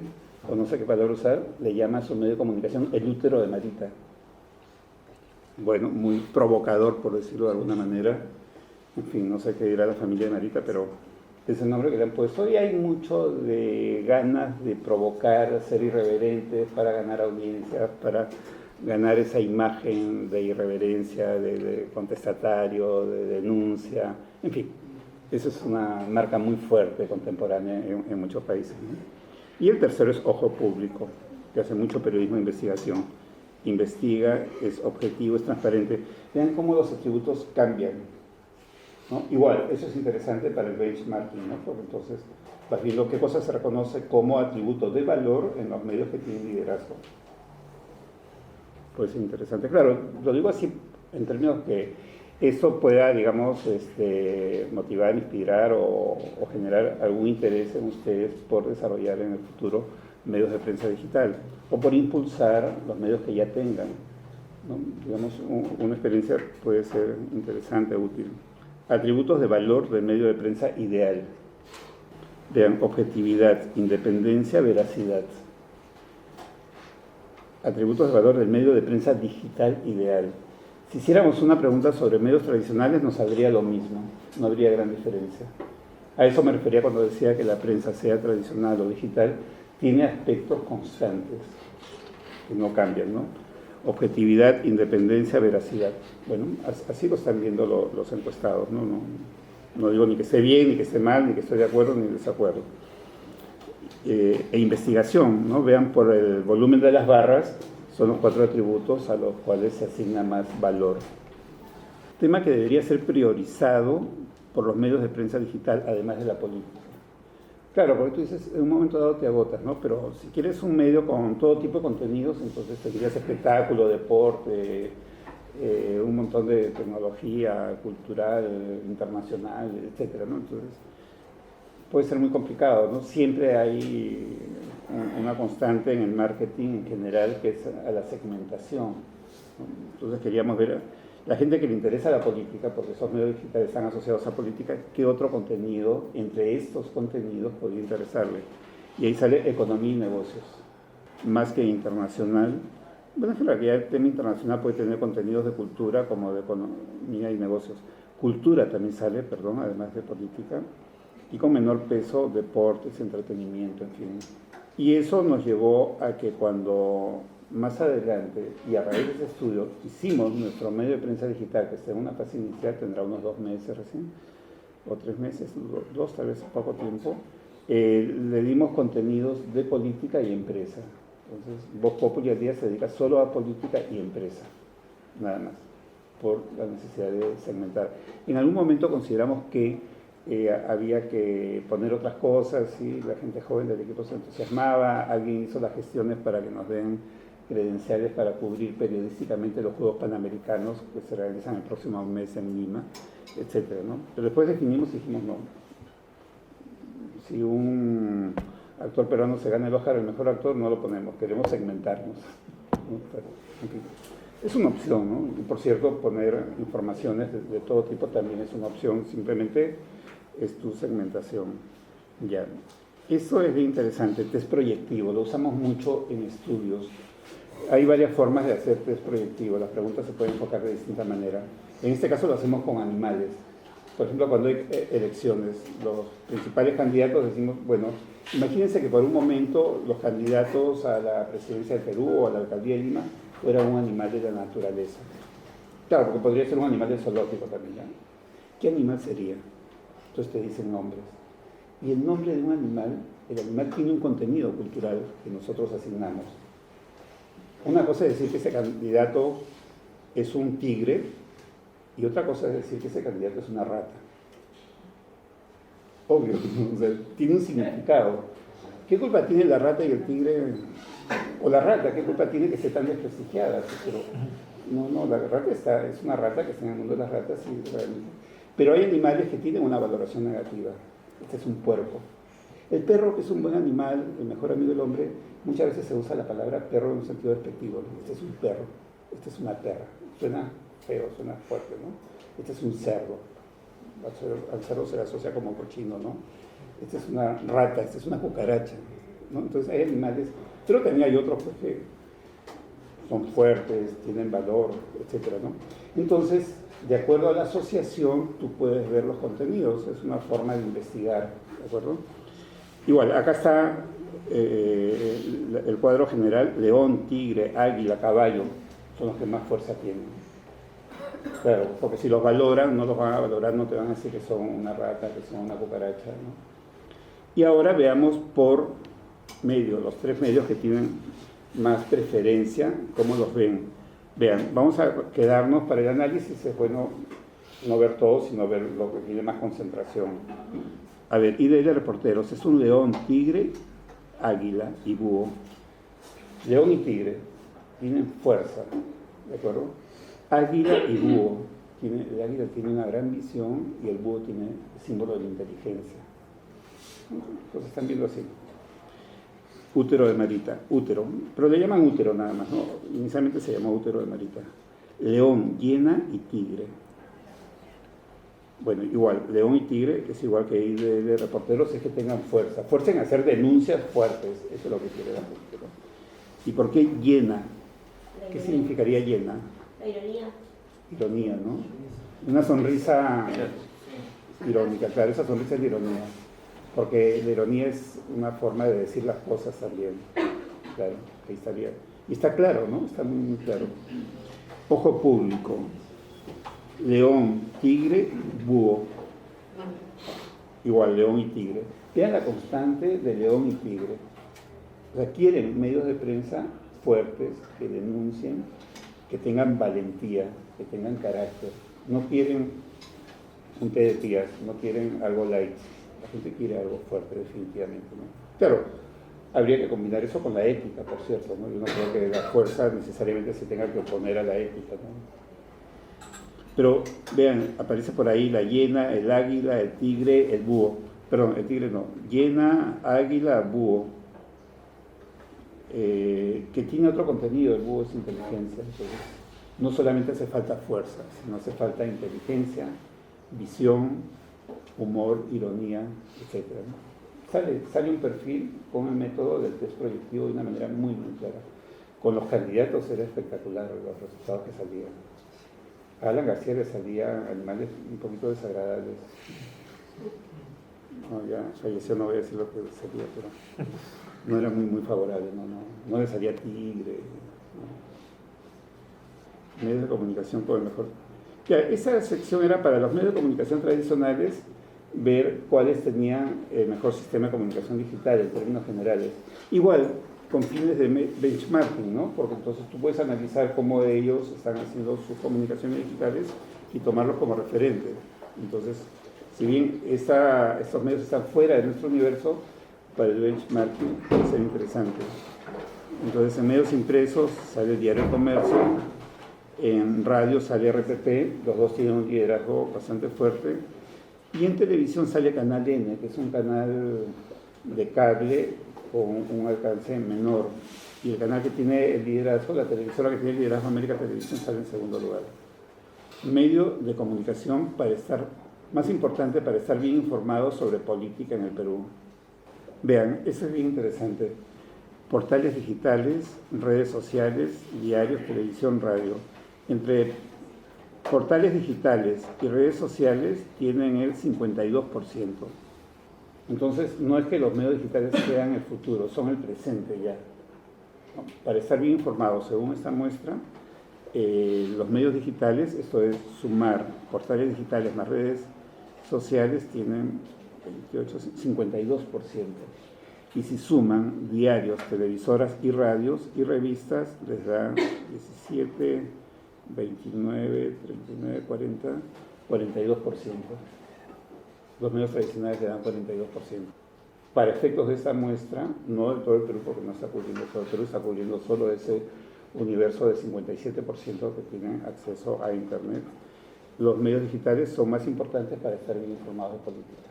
o no sé qué palabra usar, le llama a su medio de comunicación el útero de Marita. Bueno, muy provocador, por decirlo de alguna manera. En fin, no sé qué dirá la familia de Marita, pero es el nombre que le han puesto. Y hay mucho de ganas de provocar, ser irreverentes para ganar audiencias, para ganar esa imagen de irreverencia, de contestatario, de denuncia, en fin. Esa es una marca muy fuerte, contemporánea en muchos países, ¿no? Y el tercero es Ojo Público, que hace mucho periodismo de investigación. Investiga, es objetivo, es transparente. Vean cómo los atributos cambian, ¿no? Igual, eso es interesante para el benchmarking, ¿no? Porque entonces vas viendo qué cosa se reconoce como atributo de valor en los medios que tienen liderazgo. Puede ser interesante. Claro, lo digo así en términos que esto pueda, digamos, motivar, inspirar o generar algún interés en ustedes por desarrollar en el futuro medios de prensa digital o por impulsar los medios que ya tengan, ¿no? Digamos, una experiencia puede ser interesante, útil. Atributos de valor del medio de prensa ideal. Vean, objetividad, independencia, veracidad. Atributos de valor del medio de prensa digital ideal. Si hiciéramos una pregunta sobre medios tradicionales, nos saldría lo mismo, no habría gran diferencia. A eso me refería cuando decía que la prensa, sea tradicional o digital, tiene aspectos constantes, que no cambian, ¿no? Objetividad, independencia, veracidad. Bueno, así lo están viendo los encuestados, ¿no? No digo ni que esté bien, ni que esté mal, ni que estoy de acuerdo, ni desacuerdo. E investigación, ¿no? Vean por el volumen de las barras, son los 4 atributos a los cuales se asigna más valor. Tema que debería ser priorizado por los medios de prensa digital, además de la política. Claro, porque tú dices, en un momento dado te agotas, ¿no? Pero si quieres un medio con todo tipo de contenidos, entonces te quieres espectáculo, deporte, un montón de tecnología cultural, internacional, etcétera, ¿no? Entonces, puede ser muy complicado, ¿no? Siempre hay una constante en el marketing en general que es a la segmentación, ¿no? Entonces queríamos ver la gente que le interesa la política, porque esos medios digitales están asociados a política, qué otro contenido entre estos contenidos podría interesarle. Y ahí sale economía y negocios, más que internacional. Bueno, en realidad el tema internacional puede tener contenidos de cultura como de economía y negocios. Cultura también sale, perdón, además de política. Y con menor peso, deportes, entretenimiento, en fin. Y eso nos llevó a que cuando más adelante, y a raíz de ese estudio, hicimos nuestro medio de prensa digital, que está en una fase inicial, tendrá unos 2 meses recién, o 3 meses, 2 tal vez poco tiempo, le dimos contenidos de política y empresa. Entonces, Voz Populi al día se dedica solo a política y empresa, nada más, por la necesidad de segmentar. En algún momento consideramos que había que poner otras cosas y la gente joven del equipo se entusiasmaba, alguien hizo las gestiones para que nos den credenciales para cubrir periodísticamente los Juegos Panamericanos que se realizan el próximo mes en Lima, etcétera, ¿no? Pero después definimos y dijimos no. Si un actor peruano se gana el Oscar, el mejor actor, no lo ponemos, queremos segmentarnos, ¿no? Pero, en fin, es una opción, ¿no? Y por cierto, poner informaciones de todo tipo también es una opción, simplemente es tu segmentación. Ya. Eso es bien interesante, el test proyectivo, lo usamos mucho en estudios. hay varias formas de hacer test proyectivo. Las preguntas se pueden enfocar de distinta manera. En este caso lo hacemos con animales. Por ejemplo, cuando hay elecciones, los principales candidatos decimos, bueno, imagínense que por un momento los candidatos a la presidencia del Perú o a la alcaldía de Lima fueran un animal de la naturaleza. Claro, porque podría ser un animal del zoológico también, ¿no? ¿Qué animal sería? Entonces te dicen nombres. Y el nombre de un animal, el animal tiene un contenido cultural que nosotros asignamos. Una cosa es decir que ese candidato es un tigre y otra cosa es decir que ese candidato es una rata. Obvio, o sea, tiene un significado. ¿Qué culpa tiene la rata y el tigre? O la rata, ¿qué culpa tiene que ser tan desprestigiada? Pero, no, la rata es una rata que está en el mundo de las ratas, sí, realmente. Pero hay animales que tienen una valoración negativa. Este es un puerco. El perro, que es un buen animal, el mejor amigo del hombre, muchas veces se usa la palabra perro en un sentido despectivo. Este es un perro, esta es una perra. Suena feo, suena fuerte, ¿no? Este es un cerdo. Al cerdo se le asocia como cochino, ¿no? Esta es una rata, esta es una cucaracha, ¿no? Entonces hay animales, pero también hay otros pues, que son fuertes, tienen valor, etcétera, ¿no? Entonces, de acuerdo a la asociación, tú puedes ver los contenidos, es una forma de investigar, ¿de acuerdo? Igual, acá está el cuadro general: león, tigre, águila, caballo, son los que más fuerza tienen. Claro, porque si los valoran, no los van a valorar, no te van a decir que son una rata, que son una cucaracha, ¿no? Y ahora veamos por medio, los tres medios que tienen más preferencia, cómo los ven. Vean, vamos a quedarnos para el análisis, es bueno no ver todo, sino ver lo que tiene más concentración. A ver, IDL Reporteros, es un león, tigre, águila y búho. León y tigre tienen fuerza, ¿de acuerdo? Águila y búho. El águila tiene una gran visión y el búho tiene el símbolo de la inteligencia. Entonces están viendo así. Útero de Marita, útero, pero le llaman útero nada más, ¿no? Inicialmente se llamó útero de Marita. León, hiena y tigre. Bueno, igual, león y tigre es igual que ir de reporteros, es que tengan fuerza. Fuerza en hacer denuncias fuertes, eso es lo que quiere la gente, ¿no? ¿Y por qué hiena? ¿Qué significaría hiena?
La ironía.
Ironía, ¿no? Una sonrisa irónica, claro, esa sonrisa es de ironía. Porque la ironía es una forma de decir las cosas también. Claro, ahí estaría. Y está claro, ¿no? Está muy, muy claro. Ojo público. León, tigre, búho. Igual, león y tigre. Vean la constante de león y tigre. O sea, quieren medios de prensa fuertes, que denuncien, que tengan valentía, que tengan carácter. No quieren un té de tías, no quieren algo light. La gente quiere algo fuerte, definitivamente, ¿no? Claro, habría que combinar eso con la ética, por cierto, ¿no? Yo no creo que la fuerza necesariamente se tenga que oponer a la ética, ¿no? Pero, vean, aparece por ahí la hiena, el águila, el tigre, el búho. Perdón, el tigre no. Hiena, águila, búho. Que tiene otro contenido, el búho es inteligencia. Entonces, no solamente hace falta fuerza, sino hace falta inteligencia, visión, humor, ironía, etc., ¿no? Sale un perfil con el método del test proyectivo de una manera muy, muy clara. Con los candidatos era espectacular los resultados que salían. A Alan García le salían animales un poquito desagradables. No, ya falleció, no voy a decir lo que sería, pero no era muy, muy favorable, no le salía tigre. ¿No? Medios de comunicación con el mejor. Ya, esa sección era para los medios de comunicación tradicionales, ver cuáles tenían el mejor sistema de comunicación digital en términos generales. Igual, con fines de benchmarking, ¿no? Porque entonces tú puedes analizar cómo ellos están haciendo sus comunicaciones digitales y tomarlos como referente. Entonces, si bien estos medios están fuera de nuestro universo, para el benchmarking puede ser interesante. Entonces, en medios impresos sale el Diario del Comercio, en radio sale RPP, los dos tienen un liderazgo bastante fuerte, y en televisión sale Canal N, que es un canal de cable con un alcance menor, y el canal que tiene el liderazgo, la televisora que tiene el liderazgo, América Televisión, sale en segundo lugar. Medio de comunicación más importante para estar bien informados sobre política en el Perú. Vean, eso es bien interesante. portales digitales, redes sociales, diarios, televisión, radio. Entre portales digitales y redes sociales tienen el 52%. Entonces, no es que los medios digitales sean el futuro, son el presente ya. Para estar bien informados, según esta muestra, los medios digitales, esto es sumar portales digitales más redes sociales, tienen 52%. Y si suman diarios, televisoras y radios y revistas, les da 17, 29, 39, 40, 42%. Los medios tradicionales le dan 42%. Para efectos de esta muestra, no de todo el Perú, porque no está cubriendo todo el Perú, está cubriendo solo ese universo del 57% que tienen acceso a Internet. Los medios digitales son más importantes para estar bien informados de política.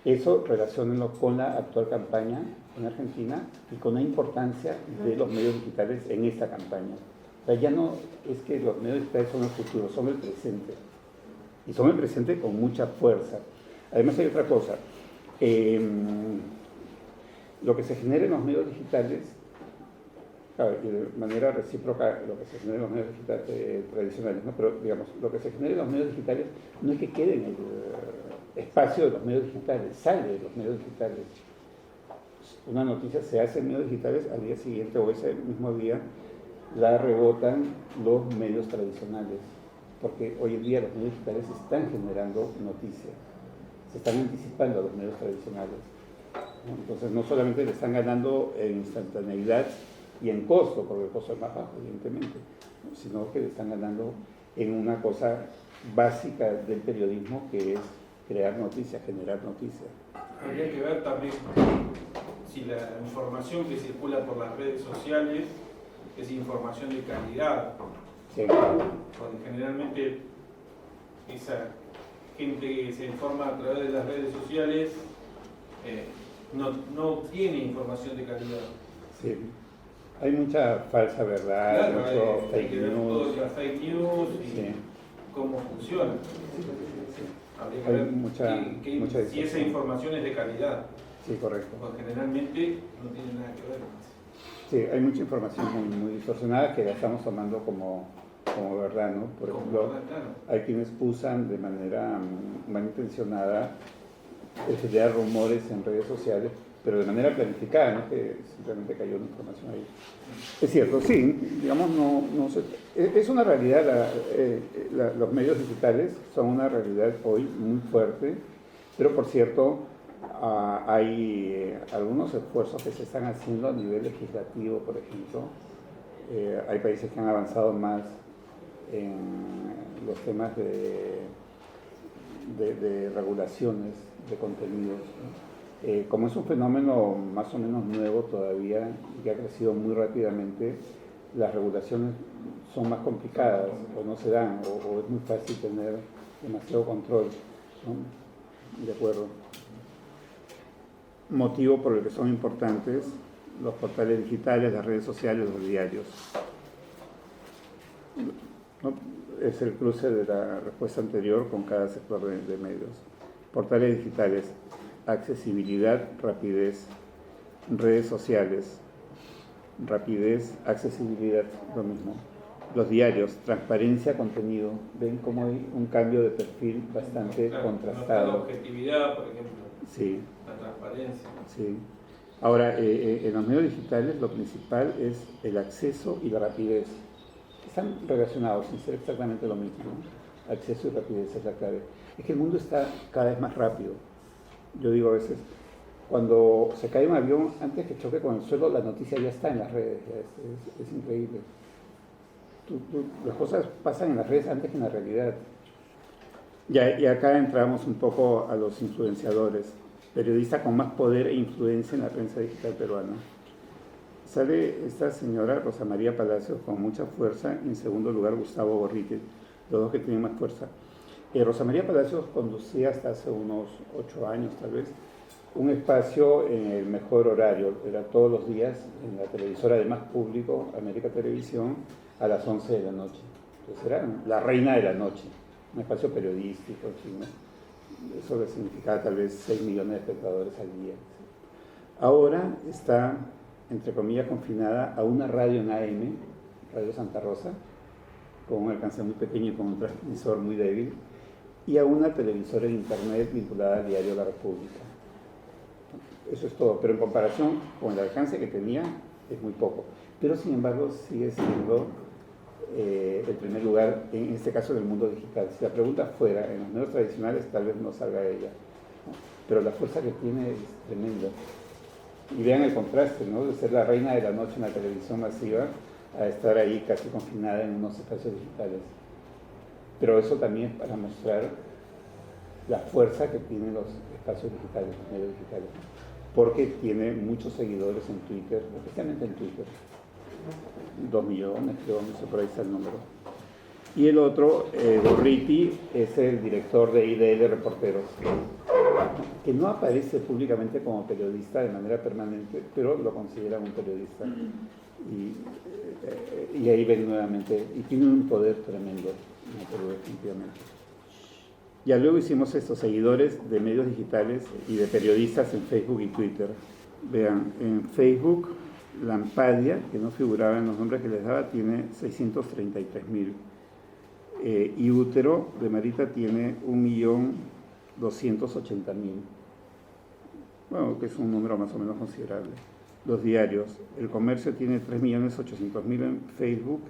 Eso relaciónenlo con la actual campaña en Argentina y con la importancia de los medios digitales en esta campaña. O sea, ya no es que los medios digitales son el futuro, son el presente. Y son el presente con mucha fuerza. Además hay otra cosa. Lo que se genera en los medios digitales, claro, de manera recíproca, lo que se genera en los medios digitales tradicionales, ¿no? Pero digamos, lo que se genera en los medios digitales no es que quede en el espacio de los medios digitales, sale de los medios digitales. Una noticia se hace en medios digitales, al día siguiente o ese mismo día la rebotan los medios tradicionales, porque hoy en día los medios digitales están generando noticias, se están anticipando a los medios tradicionales. Entonces no solamente le están ganando en instantaneidad y en costo, porque el costo es más bajo, evidentemente, sino que le están ganando en una cosa básica del periodismo, que es crear noticias, generar noticias.
Habría que ver también si la información que circula por las redes sociales es información de calidad.
Sí.
Porque generalmente esa gente que se informa a través de las redes sociales no tiene información de calidad.
Sí. Hay mucha falsa verdad,
Claro,
mucho
hay
fake
que ver
news.
todas las fake news y
Sí.
cómo funciona.
Sí.
Habría que
Hay
ver
mucha
si esa información es de calidad.
Sí, correcto.
Porque generalmente no tiene nada que ver.
Sí, hay mucha información muy distorsionada que la estamos tomando como verdad, ¿no? Por ejemplo,
Claro.
hay quienes usan de manera malintencionada el generar rumores en redes sociales, pero de manera planificada, no que simplemente cayó la información ahí. Es cierto, sí, digamos, es una realidad, los medios digitales son una realidad hoy muy fuerte, pero por cierto, hay algunos esfuerzos que se están haciendo a nivel legislativo, por ejemplo. Hay países que han avanzado más en los temas de regulaciones de contenidos, ¿no? Como es un fenómeno más o menos nuevo todavía y que ha crecido muy rápidamente, las regulaciones son más complicadas o no se dan, o es muy fácil tener demasiado control, ¿no? De acuerdo. Motivo por el que son importantes los portales digitales, las redes sociales, los diarios. ¿No? Es el cruce de la respuesta anterior con cada sector de medios. Portales digitales, accesibilidad, rapidez. Redes sociales, rapidez, accesibilidad, lo mismo. Los diarios, transparencia, contenido. Ven cómo hay un cambio de perfil bastante contrastado.
La objetividad, por ejemplo.
Sí.
La transparencia.
Sí. Ahora, en los medios digitales lo principal es el acceso y la rapidez. Están relacionados, sin ser exactamente lo mismo, ¿no? Acceso y rapidez es la clave. Es que el mundo está cada vez más rápido. Yo digo a veces, cuando se cae un avión, antes que choque con el suelo, la noticia ya está en las redes. Es increíble. Las cosas pasan en las redes antes que en la realidad. Y acá entramos un poco a los influenciadores, periodistas con más poder e influencia en la prensa digital peruana. Sale esta señora Rosa María Palacios con mucha fuerza, en segundo lugar Gustavo Gorriti, los dos que tienen más fuerza. Rosa María Palacios conducía hasta hace unos 8 años tal vez un espacio en el mejor horario, era todos los días en la televisora de más público, América Televisión, a las 11 de la noche. Entonces era la reina de la noche, un espacio periodístico, en fin, ¿no? Eso le significaba tal vez 6 millones de espectadores al día. Ahora está entre comillas, confinada a una radio en AM, Radio Santa Rosa, con un alcance muy pequeño y con un transmisor muy débil, y a una televisora en internet vinculada al diario La República. Eso es todo, pero en comparación con el alcance que tenía, es muy poco. Pero sin embargo sigue siendo el primer lugar, en este caso, en el mundo digital. Si la pregunta fuera en los medios tradicionales, tal vez no salga ella, ¿no? Pero la fuerza que tiene es tremenda. Y vean el contraste, ¿no? De ser la reina de la noche en la televisión masiva a estar ahí casi confinada en unos espacios digitales. Pero eso también es para mostrar la fuerza que tienen los espacios digitales, los medios digitales, porque tiene muchos seguidores en Twitter, especialmente en Twitter. 2 millones, creo, no sé, por ahí está el número. Y el otro, Gorriti, es el director de IDL Reporteros, que no aparece públicamente como periodista de manera permanente, pero lo consideran un periodista. Y ahí ven nuevamente, y tiene un poder tremendo en el Perú, definitivamente. Ya luego hicimos estos seguidores de medios digitales y de periodistas en Facebook y Twitter. Vean, en Facebook, Lampadia, que no figuraba en los nombres que les daba, tiene 633.000. Y Útero de Marita tiene 1.280.000. Bueno, que es un número más o menos considerable. Los diarios, El Comercio tiene 3.800.000 en Facebook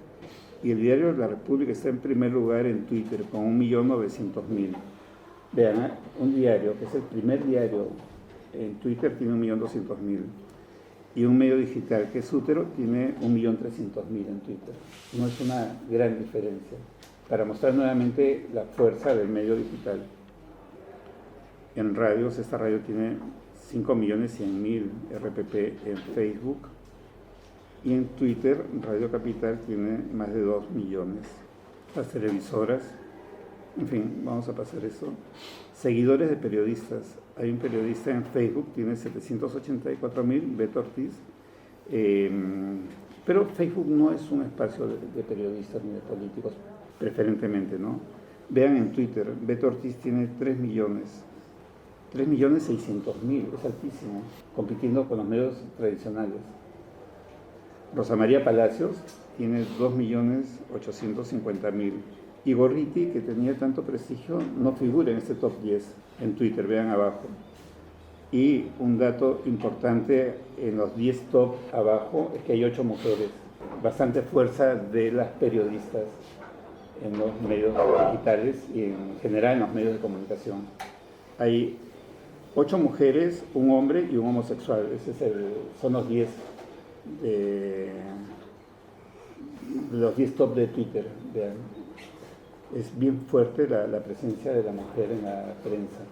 y el diario La República está en primer lugar en Twitter con 1.900.000. Vean, un diario que es el primer diario en Twitter tiene 1.200.000 y un medio digital que es Útero tiene 1.300.000 en Twitter. No es una gran diferencia, para mostrar nuevamente la fuerza del medio digital. En radios, esta radio tiene 5.100.000 RPP en Facebook y en Twitter, Radio Capital tiene más de 2 millones. Las televisoras, en fin, vamos a pasar eso. Seguidores de periodistas. Hay un periodista en Facebook, tiene 784.000, Beto Ortiz. Pero Facebook no es un espacio de periodistas ni de políticos, preferentemente, ¿no? Vean en Twitter, Beto Ortiz tiene 3 millones. 3.600.000, es altísimo, compitiendo con los medios tradicionales. Rosa María Palacios tiene 2.850.000. Y Gorriti, que tenía tanto prestigio, no figura en este top 10 en Twitter, vean abajo. Y un dato importante en los 10 top abajo es que hay 8 mujeres. Bastante fuerza de las periodistas en los medios digitales y en general en los medios de comunicación. Hay 8 mujeres, un hombre y un homosexual. Son los 10 top de Twitter. Vean. Es bien fuerte la presencia de la mujer en la prensa.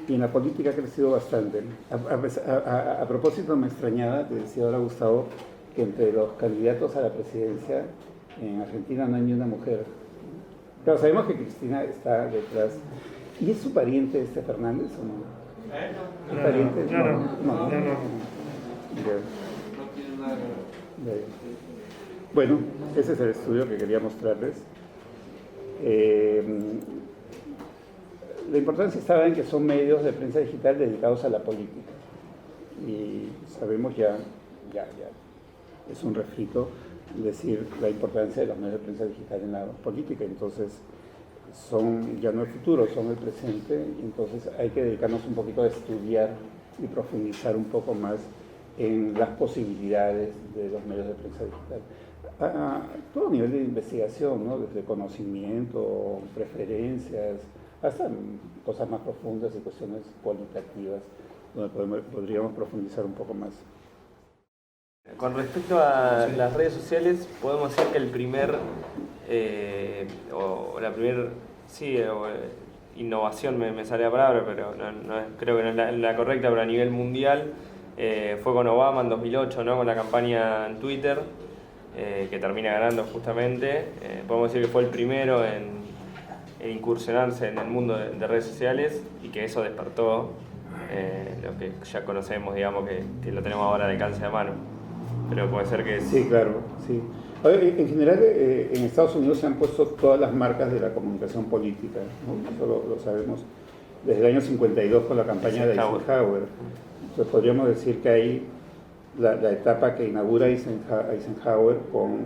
Y en la política ha crecido bastante. A propósito, me extrañaba, te decía ahora Gustavo, que entre los candidatos a la presidencia en Argentina no hay ni una mujer. Pero sabemos que Cristina está detrás. ¿Y es su pariente este Fernández o no? ¿Es pariente?
No.
No tiene nada que ver. Bueno, ese es el estudio que quería mostrarles. La importancia estaba en que son medios de prensa digital dedicados a la política. Y sabemos ya es un refrito decir la importancia de los medios de prensa digital en la política. Entonces, son ya no el futuro, son el presente, y entonces hay que dedicarnos un poquito a estudiar y profundizar un poco más en las posibilidades de los medios de prensa digital. A todo nivel de investigación, ¿no? Desde conocimiento, preferencias, hasta cosas más profundas y cuestiones cualitativas, donde podríamos profundizar un poco más.
Con respecto a las redes sociales, podemos decir que innovación me sale la palabra, pero creo que no es la correcta, pero a nivel mundial fue con Obama en 2008, ¿no? Con la campaña en Twitter, que termina ganando justamente. Podemos decir que fue el primero en incursionarse en el mundo de redes sociales y que eso despertó lo que ya conocemos, digamos, que lo tenemos ahora de alcance de mano. Pero puede ser que...
Sí, claro, sí. En general, en Estados Unidos se han puesto todas las marcas de la comunicación política, ¿no? Eso lo sabemos desde el año 52 con la campaña de Eisenhower. Entonces podríamos decir que hay la etapa que inaugura Eisenhower con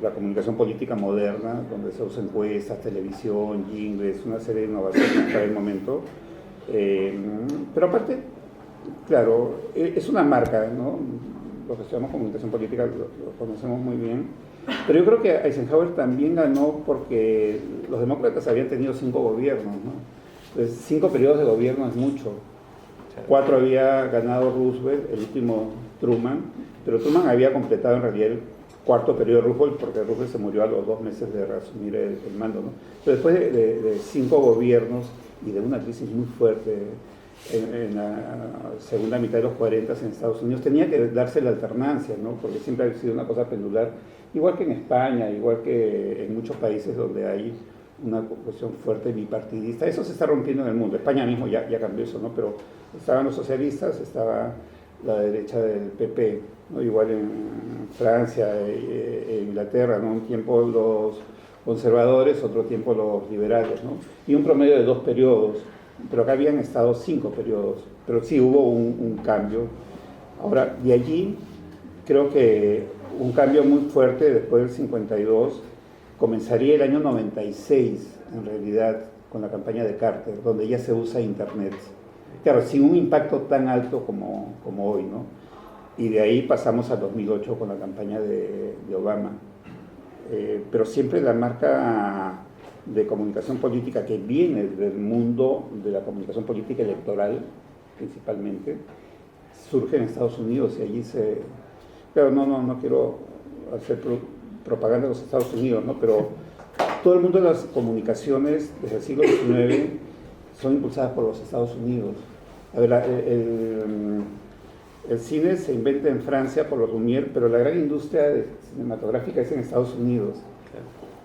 la comunicación política moderna, donde se usan encuestas, televisión, jingles, una serie de innovaciones para el momento. Pero aparte, claro, es una marca, ¿no? Los que estudiamos comunicación política lo conocemos muy bien. Pero yo creo que Eisenhower también ganó porque los demócratas habían tenido 5 gobiernos, ¿no? Entonces, 5 periodos de gobierno es mucho. 4 había ganado Roosevelt, el último Truman, pero Truman había completado en realidad el 4º periodo de Roosevelt porque Roosevelt se murió a los 2 meses de reasumir el mando, ¿no? Pero después de 5 gobiernos y de una crisis muy fuerte en la segunda mitad de los 40 en Estados Unidos, tenía que darse la alternancia, ¿no? Porque siempre ha sido una cosa pendular, igual que en España, igual que en muchos países donde hay una cuestión fuerte bipartidista. Eso se está rompiendo en el mundo. España mismo ya cambió eso, ¿no? Pero estaban los socialistas, estaba la derecha del PP, ¿no? Igual en Francia, en Inglaterra, ¿no? Un tiempo los conservadores, otro tiempo los liberales, ¿no? Y un promedio de 2 periodos, pero acá habían estado 5 periodos, pero sí hubo un cambio. Ahora, de allí, creo que un cambio muy fuerte después del 52, comenzaría el año 96, en realidad, con la campaña de Carter, donde ya se usa Internet. Claro, sin un impacto tan alto como hoy, ¿no? Y de ahí pasamos al 2008 con la campaña de Obama. Pero siempre la marca de comunicación política que viene del mundo de la comunicación política electoral, principalmente, surge en Estados Unidos y allí se... Claro, no quiero hacer propaganda de los Estados Unidos, ¿no? Pero todo el mundo de las comunicaciones desde el siglo XIX son impulsadas por los Estados Unidos. A ver, el cine se inventa en Francia por los Lumière, pero la gran industria cinematográfica es en Estados Unidos.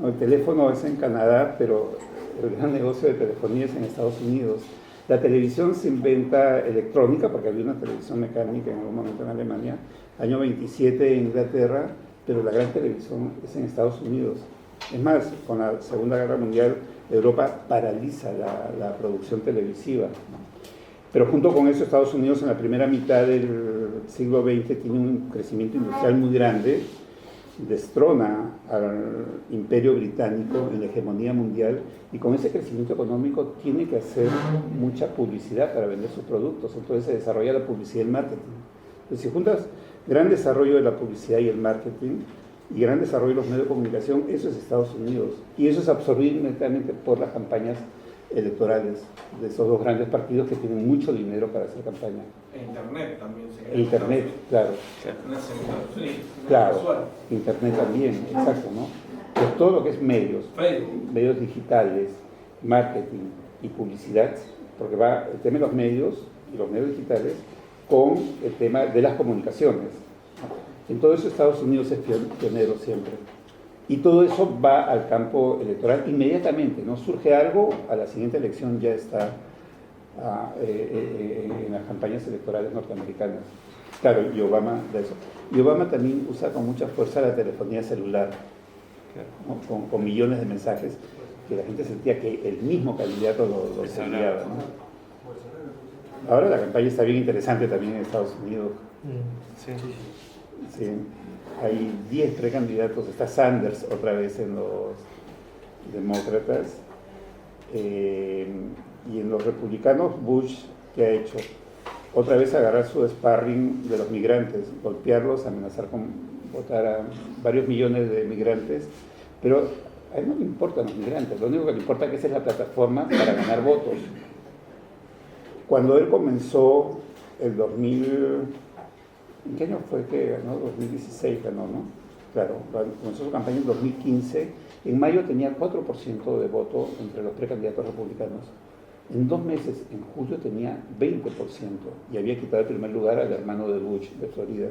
El teléfono es en Canadá, pero el gran negocio de telefonía es en Estados Unidos. La televisión se inventa electrónica, porque había una televisión mecánica en algún momento en Alemania, año 27 en Inglaterra, pero la gran televisión es en Estados Unidos. Es más, con la Segunda Guerra Mundial, Europa paraliza la producción televisiva, ¿no? Pero junto con eso, Estados Unidos en la primera mitad del siglo XX tiene un crecimiento industrial muy grande, destrona al imperio británico en la hegemonía mundial y con ese crecimiento económico tiene que hacer mucha publicidad para vender sus productos. Entonces se desarrolla la publicidad y el marketing. Entonces, si juntas gran desarrollo de la publicidad y el marketing y gran desarrollo de los medios de comunicación, eso es Estados Unidos. Y eso es absorbido inmediatamente por las campañas electorales de esos 2 grandes partidos que tienen mucho dinero para hacer campaña.
E Internet también.
Internet, claro. Claro, Internet también, exacto, ¿no? Pues todo lo que es medios digitales, marketing y publicidad, porque va el tema de los medios y los medios digitales con el tema de las comunicaciones. En todo eso Estados Unidos es pionero siempre. Y todo eso va al campo electoral inmediatamente, ¿no? Surge algo, a la siguiente elección ya está en las campañas electorales norteamericanas. Claro, y Obama de eso. Y Obama también usa con mucha fuerza la telefonía celular, ¿no? Con millones de mensajes que la gente sentía que el mismo candidato los enviaba, ¿no? Ahora la campaña está bien interesante también en Estados Unidos.
Sí.
Sí. Hay 10 precandidatos, está Sanders otra vez en los demócratas, y en los republicanos Bush, ¿qué ha hecho? Otra vez agarrar su sparring de los migrantes, golpearlos, amenazar con votar a varios millones de migrantes, pero a él no le importan los migrantes, lo único que le importa es que esa es la plataforma para ganar votos. Cuando él comenzó el 2000... ¿En qué año fue que ganó? 2016 ganó, ¿no? Claro, comenzó su campaña en 2015. En mayo tenía 4% de voto entre los precandidatos republicanos. En 2 meses, en julio, tenía 20% y había quitado el primer lugar al hermano de Bush, de Florida.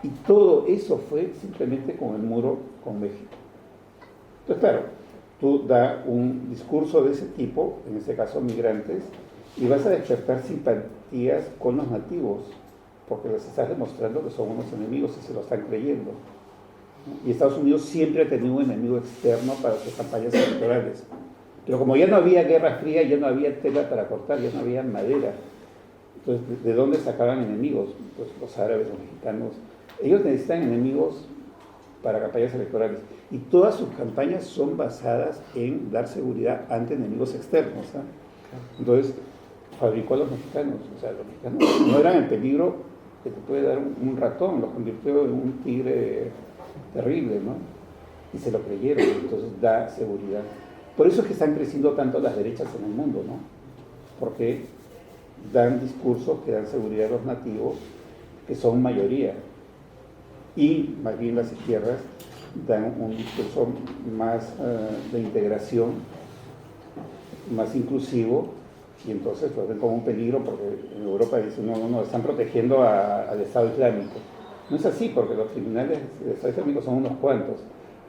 Y todo eso fue simplemente con el muro con México. Entonces, claro, tú das un discurso de ese tipo, en este caso migrantes, y vas a despertar simpatías con los nativos, porque les estás demostrando que son unos enemigos y se lo están creyendo. Y Estados Unidos siempre ha tenido un enemigo externo para sus campañas electorales. Pero como ya no había guerra fría, ya no había tela para cortar, ya no había madera. Entonces, ¿de dónde sacaban enemigos? Pues los árabes, los mexicanos. Ellos necesitan enemigos para campañas electorales. Y todas sus campañas son basadas en dar seguridad ante enemigos externos. ¿Ah? Entonces, fabricó a los mexicanos. O sea, los mexicanos no eran el peligro que te puede dar un ratón, los convirtió en un tigre terrible, ¿no? Y se lo creyeron, entonces da seguridad. Por eso es que están creciendo tanto las derechas en el mundo, ¿no? Porque dan discursos que dan seguridad a los nativos, que son mayoría. Y más bien las izquierdas dan un discurso más de integración, más inclusivo, y entonces lo ven como un peligro porque en Europa dicen, no, están protegiendo al Estado Islámico. No es así, porque los criminales del Estado Islámico son unos cuantos,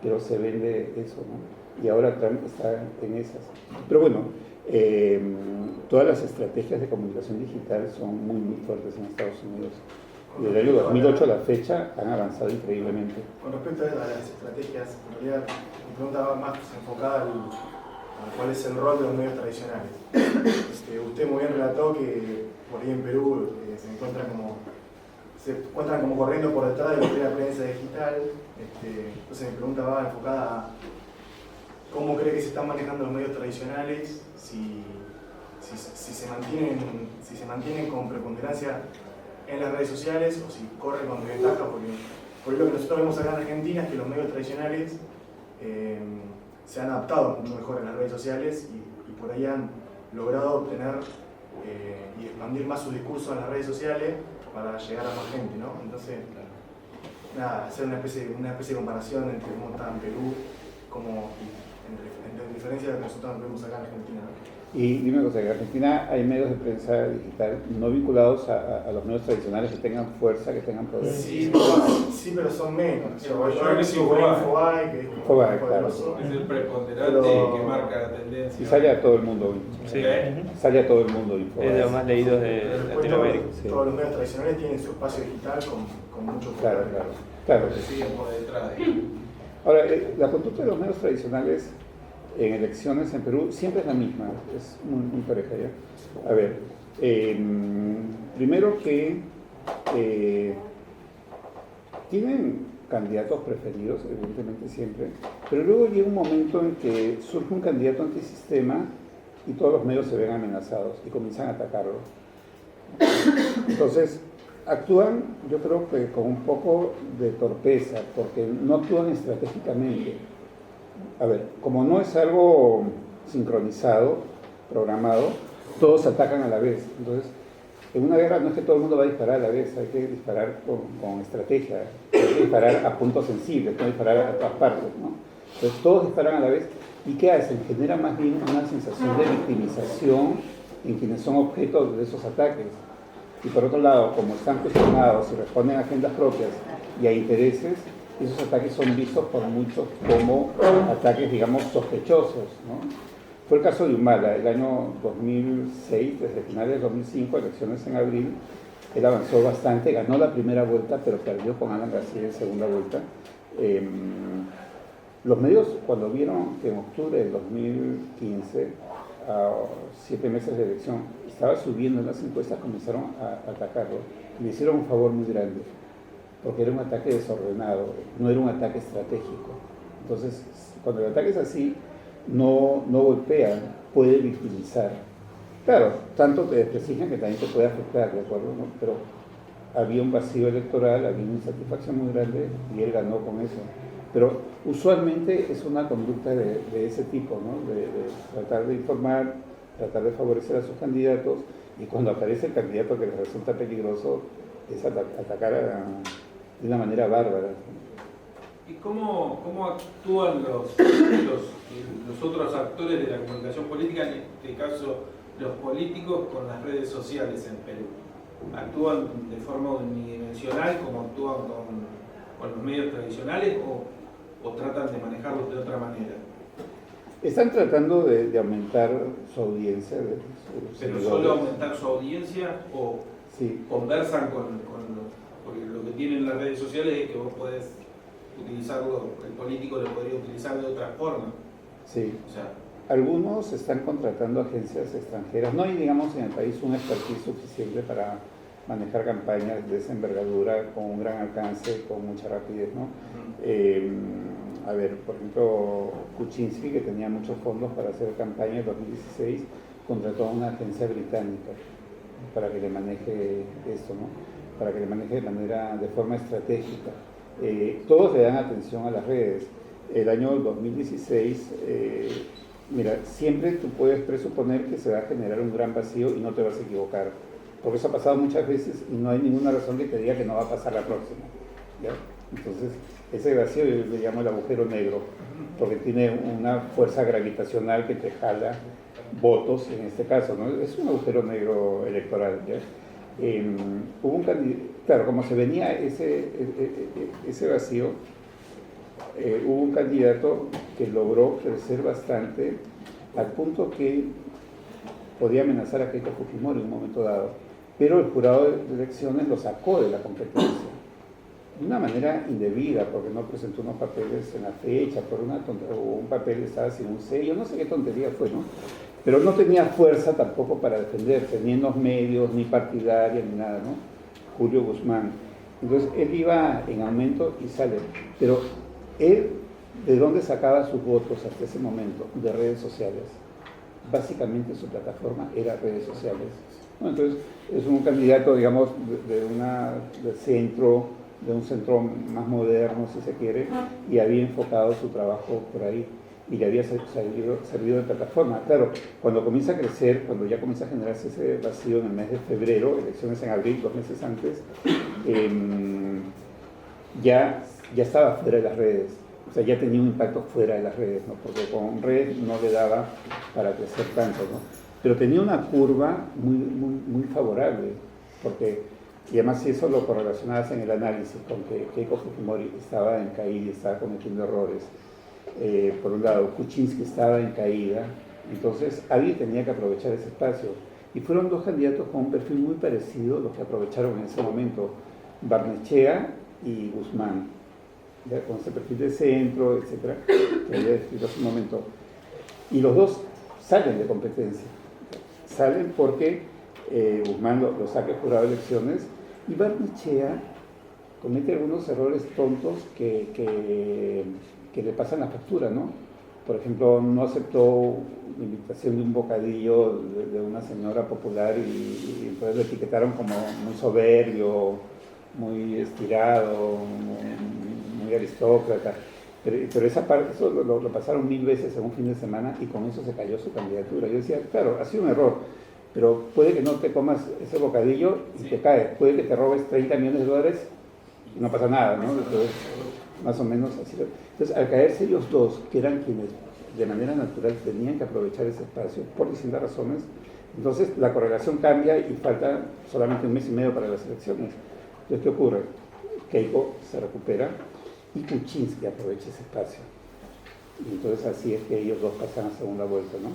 pero se vende eso, ¿no? Y ahora Trump está en esas. Pero bueno, todas las estrategias de comunicación digital son muy, muy fuertes en Estados Unidos. Desde el año 2008 a la fecha han avanzado increíblemente.
Con respecto a las estrategias, en realidad mi pregunta va más enfocada a cuál es el rol de los medios tradicionales. Usted muy bien relató que por ahí en Perú se encuentran como corriendo por detrás de lo que es la prensa digital. Entonces mi pregunta va enfocada a cómo cree que se están manejando los medios tradicionales, si se mantienen con preponderancia en las redes sociales o si corren con desventaja, porque por lo que nosotros vemos acá en Argentina es que los medios tradicionales se han adaptado mucho mejor en las redes sociales y por ahí han logrado obtener y expandir más su discurso en las redes sociales para llegar a más gente, ¿no? Entonces, nada, hacer una especie de comparación entre cómo está en Perú como en diferencia de lo que nosotros vemos acá en Argentina, ¿no?
Y dime una cosa, en Argentina hay medios de prensa digital no vinculados a los medios tradicionales que tengan fuerza, que tengan poder.
Sí, pero son menos. Yo
que sí,
Infobae, que es
Infobae, claro.
Es el preponderante que marca la tendencia.
Y sale a todo el mundo.
Sí.
Sale a todo el mundo. Infobae.
Es de los más leídos de Latinoamérica.
Sí.
Todos los medios tradicionales tienen su espacio digital con mucho poder.
Claro.
Que siguen por detrás.
Ahora, la conducta de los medios tradicionales en elecciones en Perú siempre es la misma, es muy pareja ya. A ver, primero que tienen candidatos preferidos, evidentemente siempre, pero luego llega un momento en que surge un candidato antisistema y todos los medios se ven amenazados y comienzan a atacarlo. Entonces, actúan, yo creo que con un poco de torpeza, porque no actúan estratégicamente. A ver, como no es algo sincronizado, programado, todos atacan a la vez. Entonces, en una guerra no es que todo el mundo va a disparar a la vez, hay que disparar con estrategia, hay que disparar a puntos sensibles, no disparar a todas partes, ¿no? Entonces, todos disparan a la vez. ¿Y qué hacen? Genera más bien una sensación de victimización en quienes son objetos de esos ataques. Y por otro lado, como están cuestionados y responden a agendas propias y a intereses, esos ataques son vistos por muchos como ataques, digamos, sospechosos, ¿no? Fue el caso de Humala, el año 2006, desde finales de 2005, elecciones en abril, él avanzó bastante, ganó la primera vuelta, pero perdió con Alan García en segunda vuelta. Los medios, cuando vieron que en octubre del 2015, a 7 meses de elección, estaba subiendo en las encuestas, comenzaron a atacarlo. Le hicieron un favor muy grande, porque era un ataque desordenado, no era un ataque estratégico. Entonces, cuando el ataque es así, no golpea, puede victimizar. Claro, tanto te desprestigian que también te puede afectar, ¿de acuerdo? ¿No? Pero había un vacío electoral, había una insatisfacción muy grande y él ganó con eso. Pero usualmente es una conducta de ese tipo, ¿no? De tratar de informar, tratar de favorecer a sus candidatos, y cuando aparece el candidato que les resulta peligroso, es atacar de una manera bárbara.
¿Y cómo actúan los otros actores de la comunicación política, en este caso los políticos, con las redes sociales en Perú? ¿Actúan de forma unidimensional como actúan con los medios tradicionales o tratan de manejarlos de otra manera?
Están tratando de aumentar su audiencia.
¿Pero solo aumentar su audiencia o
sí,
conversan porque lo que tienen las redes sociales es que vos podés utilizarlo, el político lo podría utilizar de otra forma?
Sí.
O sea,
algunos están contratando agencias extranjeras. No hay, digamos, en el país un expertise suficiente para manejar campañas de esa envergadura con un gran alcance, con mucha rapidez, ¿no? A ver, por ejemplo, Kuczynski, que tenía muchos fondos para hacer campaña en 2016, contrató a una agencia británica para que le maneje esto, ¿no? Para que le maneje de forma estratégica. Todos le dan atención a las redes. El año 2016, mira, siempre tú puedes presuponer que se va a generar un gran vacío y no te vas a equivocar, porque eso ha pasado muchas veces y no hay ninguna razón que te diga que no va a pasar la próxima, ¿ya? Entonces, ese vacío yo le llamo el agujero negro, porque tiene una fuerza gravitacional que te jala votos, en este caso, ¿no? Es un agujero negro electoral, ¿ya? Hubo un candidato, claro, como se venía ese vacío, hubo un candidato que logró crecer bastante al punto que podía amenazar a Keiko Fujimori en un momento dado, pero el jurado de elecciones lo sacó de la competencia de una manera indebida, porque no presentó unos papeles en la fecha, o un papel estaba sin un sello, no sé qué tontería fue, ¿no? Pero no tenía fuerza tampoco para defenderse, ni en los medios, ni partidaria, ni nada, ¿no? Julio Guzmán. Entonces él iba en aumento y sale, pero él, ¿de dónde sacaba sus votos hasta ese momento? De redes sociales. Básicamente su plataforma era redes sociales, ¿no? Entonces es un candidato, digamos, de centro, de un centro más moderno, si se quiere, y había enfocado su trabajo por ahí y le había servido de plataforma. Claro, cuando comienza a crecer, cuando ya comienza a generarse ese vacío en el mes de febrero, elecciones en abril, 2 meses antes, ya estaba fuera de las redes, o sea, ya tenía un impacto fuera de las redes, ¿no? Porque con redes no le daba para crecer tanto, ¿no? Pero tenía una curva muy favorable, porque, y además si eso lo correlacionabas en el análisis con que Keiko Fujimori estaba en caída y estaba cometiendo errores, por un lado Kuczynski estaba en caída, entonces alguien tenía que aprovechar ese espacio, y fueron 2 candidatos con un perfil muy parecido los que aprovecharon en ese momento, Barnechea y Guzmán, ¿ya? Con ese perfil de centro, etcétera, que había descrito hace un momento, y los 2 salen de competencia, salen porque Guzmán lo saca el jurado de elecciones y Barnechea comete algunos errores tontos que le pasan la factura, ¿no? Por ejemplo, no aceptó la invitación de un bocadillo de una señora popular y entonces lo etiquetaron como muy soberbio, muy estirado, muy aristócrata. Pero esa parte, eso lo pasaron 1000 veces en un fin de semana y con eso se cayó su candidatura. Yo decía, claro, ha sido un error, pero puede que no te comas ese bocadillo y te caes, puede que te robes 30 millones de dólares y no pasa nada, ¿no? Entonces, más o menos así. Entonces, al caerse ellos 2, que eran quienes de manera natural tenían que aprovechar ese espacio por distintas razones, entonces la correlación cambia y falta solamente 1 mes y medio para las elecciones. Entonces, ¿qué ocurre? Keiko se recupera y Kuczynski aprovecha ese espacio. Y entonces así es que ellos 2 pasan a segunda vuelta, ¿no?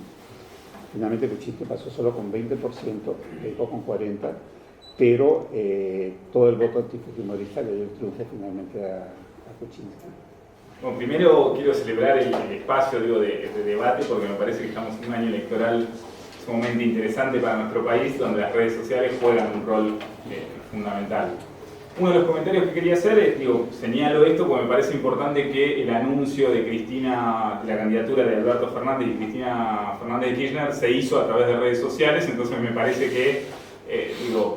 Finalmente Kuczynski pasó solo con 20%, Keiko con 40%, pero todo el voto antifujimorista le dio el triunfo finalmente a Kuczynski.
Bueno, primero quiero celebrar el espacio de debate porque me parece que estamos en un año electoral sumamente interesante para nuestro país, donde las redes sociales juegan un rol fundamental. Uno de los comentarios que quería hacer es, señalo esto porque me parece importante que el anuncio de Cristina, de la candidatura de Alberto Fernández y Cristina Fernández de Kirchner se hizo a través de redes sociales, entonces me parece que,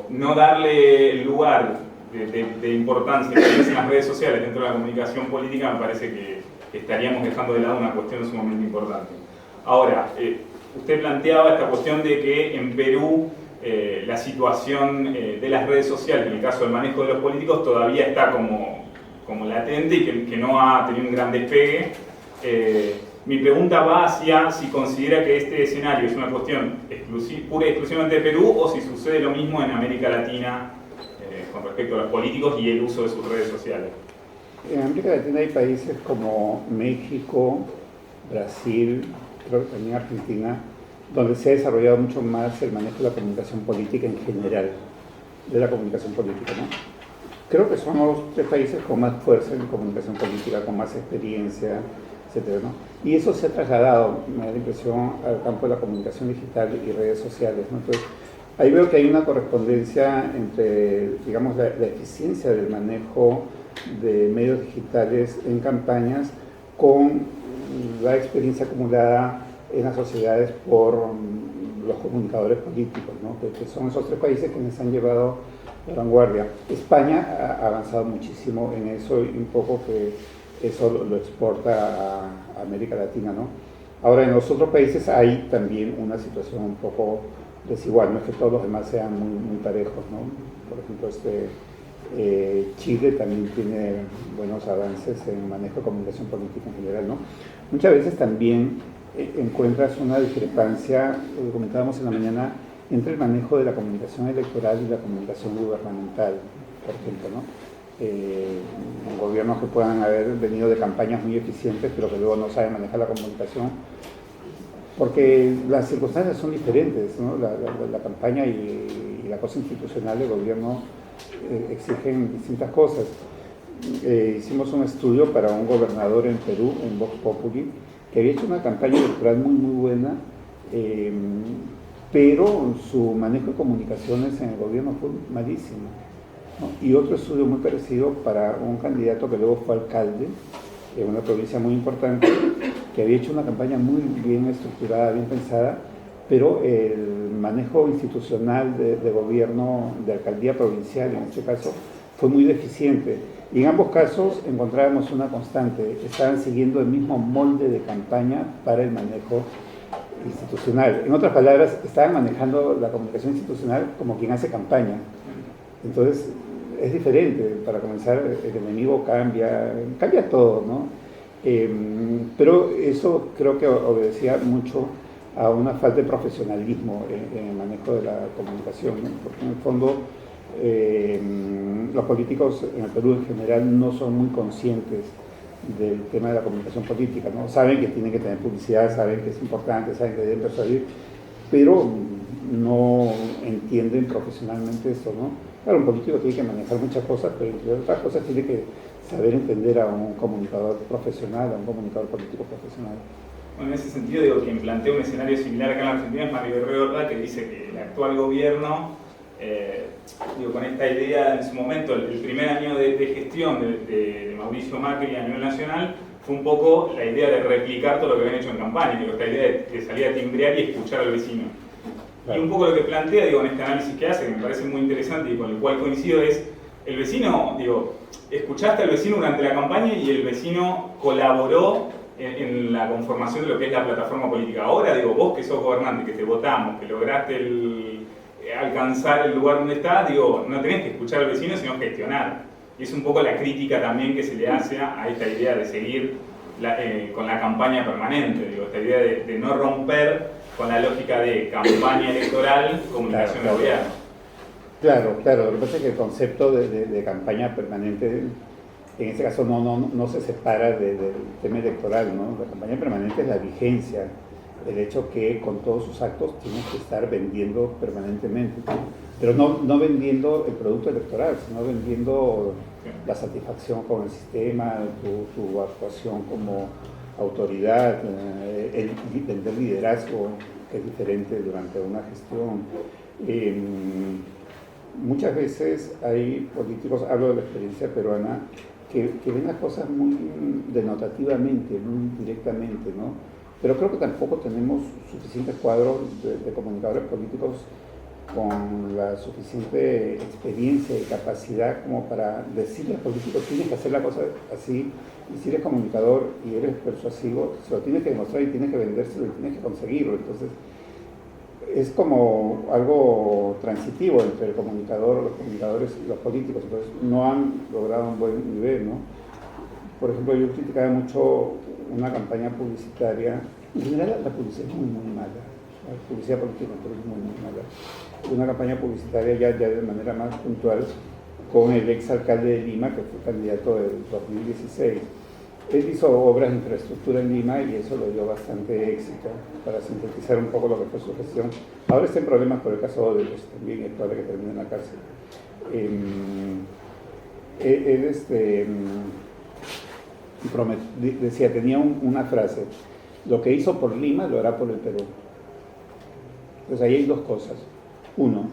no darle el lugar de importancia que tienen las redes sociales dentro de la comunicación política, me parece que estaríamos dejando de lado una cuestión sumamente importante. Ahora, usted planteaba esta cuestión de que en Perú la situación de las redes sociales, en el caso del manejo de los políticos, todavía está como latente y que no ha tenido un gran despegue. Mi pregunta va hacia si considera que este escenario es una cuestión pura y exclusivamente de Perú o si sucede lo mismo en América Latina con respecto a los políticos y el uso de sus redes sociales.
En América Latina hay países como México, Brasil, creo que también Argentina, donde se ha desarrollado mucho más el manejo de la comunicación política en general, de la comunicación política, ¿no? Creo que son los 3 países con más fuerza en comunicación política, con más experiencia, etcétera, ¿no? Y eso se ha trasladado, me da la impresión, al campo de la comunicación digital y redes sociales, ¿no? Entonces, ahí veo que hay una correspondencia entre, digamos, la eficiencia del manejo de medios digitales en campañas con la experiencia acumulada en las sociedades por los comunicadores políticos, ¿no? Que son esos tres países quienes han llevado la vanguardia. España ha avanzado muchísimo en eso y un poco que eso lo exporta a América Latina, ¿no? Ahora, en los otros países hay también una situación un poco desigual, no es que todos los demás sean muy parejos, ¿no? Por ejemplo, Chile también tiene buenos avances en manejo de comunicación política en general, ¿no? Muchas veces también encuentras una discrepancia, lo comentábamos en la mañana, entre el manejo de la comunicación electoral y la comunicación gubernamental, por ejemplo, ¿no? Gobiernos que puedan haber venido de campañas muy eficientes, pero que luego no saben manejar la comunicación, porque las circunstancias son diferentes, ¿no? La campaña y la cosa institucional del gobierno exigen distintas cosas. Hicimos un estudio para un gobernador en Perú, en Vox Populi, que había hecho una campaña electoral muy buena, pero su manejo de comunicaciones en el gobierno fue malísimo, ¿no? Y otro estudio muy parecido para un candidato que luego fue alcalde en una provincia muy importante, que había hecho una campaña muy bien estructurada, bien pensada, pero el manejo institucional de gobierno, de alcaldía provincial en este caso, fue muy deficiente. Y en ambos casos encontrábamos una constante, estaban siguiendo el mismo molde de campaña para el manejo institucional. En otras palabras, estaban manejando la comunicación institucional como quien hace campaña. Entonces, es diferente. Para comenzar, el enemigo cambia todo, ¿no? Pero eso creo que obedecía mucho a una falta de profesionalismo en el manejo de la comunicación, ¿no? Porque en el fondo los políticos en el Perú en general no son muy conscientes del tema de la comunicación política, ¿no? Saben que tienen que tener publicidad, saben que es importante, saben que deben persuadir, pero no entienden profesionalmente eso, ¿no? Claro, un político tiene que manejar muchas cosas, pero entre otras cosas tiene que saber entender a un comunicador profesional, a un comunicador político profesional.
Bueno, en ese sentido, digo, quien plantea un escenario similar acá en la Argentina es Mario Guerrero, que dice que el actual gobierno, con esta idea en su momento, el primer año de gestión de Mauricio Macri a nivel nacional, fue un poco la idea de replicar todo lo que habían hecho en campaña, esta idea de salir a timbrear y escuchar al vecino. Claro. Y un poco lo que plantea, en este análisis que hace, que me parece muy interesante y con el cual coincido, es el vecino, escuchaste al vecino durante la campaña y el vecino colaboró en la conformación de lo que es la plataforma política. Ahora, vos que sos gobernante, que te votamos, que lograste alcanzar el lugar donde estás, no tenés que escuchar al vecino, sino gestionar. Y es un poco la crítica también que se le hace a esta idea de seguir con la campaña permanente, esta idea de no romper con la lógica de campaña electoral, comunicación de gobierno.
Claro, lo que pasa es que el concepto de campaña permanente, en este caso no se separa del tema electoral, ¿no? La campaña permanente es la vigencia, el hecho que con todos sus actos tienes que estar vendiendo permanentemente, ¿no? Pero no vendiendo el producto electoral, sino vendiendo la satisfacción con el sistema, tu actuación como autoridad, vender liderazgo, que es diferente durante una gestión. Muchas veces hay políticos, hablo de la experiencia peruana, que ven las cosas muy denotativamente, muy directamente, ¿no? Pero creo que tampoco tenemos suficientes cuadros de comunicadores políticos con la suficiente experiencia y capacidad como para decirle a los políticos, tienes que hacer la cosa así, y si eres comunicador y eres persuasivo, se lo tienes que demostrar y tienes que vendérselo y tienes que conseguirlo. Entonces, es como algo transitivo entre el comunicador, los comunicadores y los políticos, entonces no han logrado un buen nivel, ¿no? Por ejemplo, yo criticaba mucho una campaña publicitaria, en general la publicidad es muy mala, la publicidad política es muy mala. Una campaña publicitaria ya de manera más puntual con el ex alcalde de Lima, que fue candidato del 2016. Él hizo obras de infraestructura en Lima y eso le dio bastante éxito, para sintetizar un poco lo que fue su gestión. Ahora está en problemas por el caso de Odebrecht también, es probable que termine en la cárcel. decía, tenía una frase: lo que hizo por Lima lo hará por el Perú. Pues ahí hay dos cosas. Uno,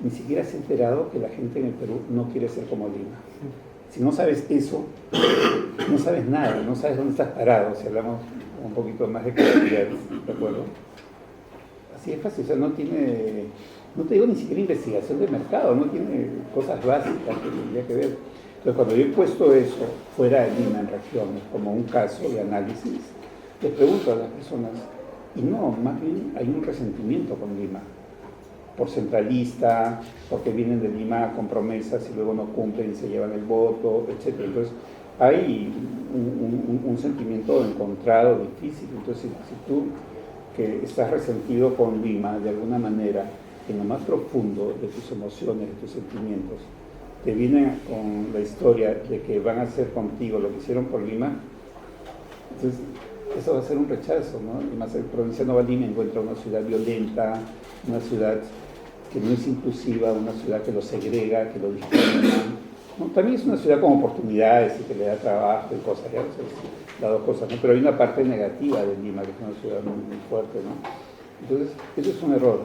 ni siquiera se ha enterado que la gente en el Perú no quiere ser como Lima. Si no sabes eso, no sabes nada, no sabes dónde estás parado, si hablamos un poquito más de claridad, ¿de acuerdo? Así es fácil, o sea, no tiene, no te digo ni siquiera investigación de mercado, no tiene cosas básicas que tendría que ver. Entonces, cuando yo he puesto eso fuera de Lima, en regiones, como un caso de análisis, les pregunto a las personas, y no, más bien hay un resentimiento con Lima, por centralista, porque vienen de Lima con promesas y luego no cumplen y se llevan el voto, etc. Entonces, hay un sentimiento encontrado, difícil. Entonces, si tú que estás resentido con Lima, de alguna manera, en lo más profundo de tus emociones, de tus sentimientos, te vienen con la historia de que van a hacer contigo lo que hicieron por Lima, entonces eso va a ser un rechazo, ¿no? Además, el provinciano va a Lima y encuentra una ciudad violenta, una ciudad que no es inclusiva, una ciudad que lo segrega, que lo discrimina, ¿no? También es una ciudad con oportunidades y que le da trabajo y cosas, ya, las dos cosas, ¿no? Pero hay una parte negativa de Lima, que es una ciudad muy fuerte, ¿no? Entonces, eso es un error.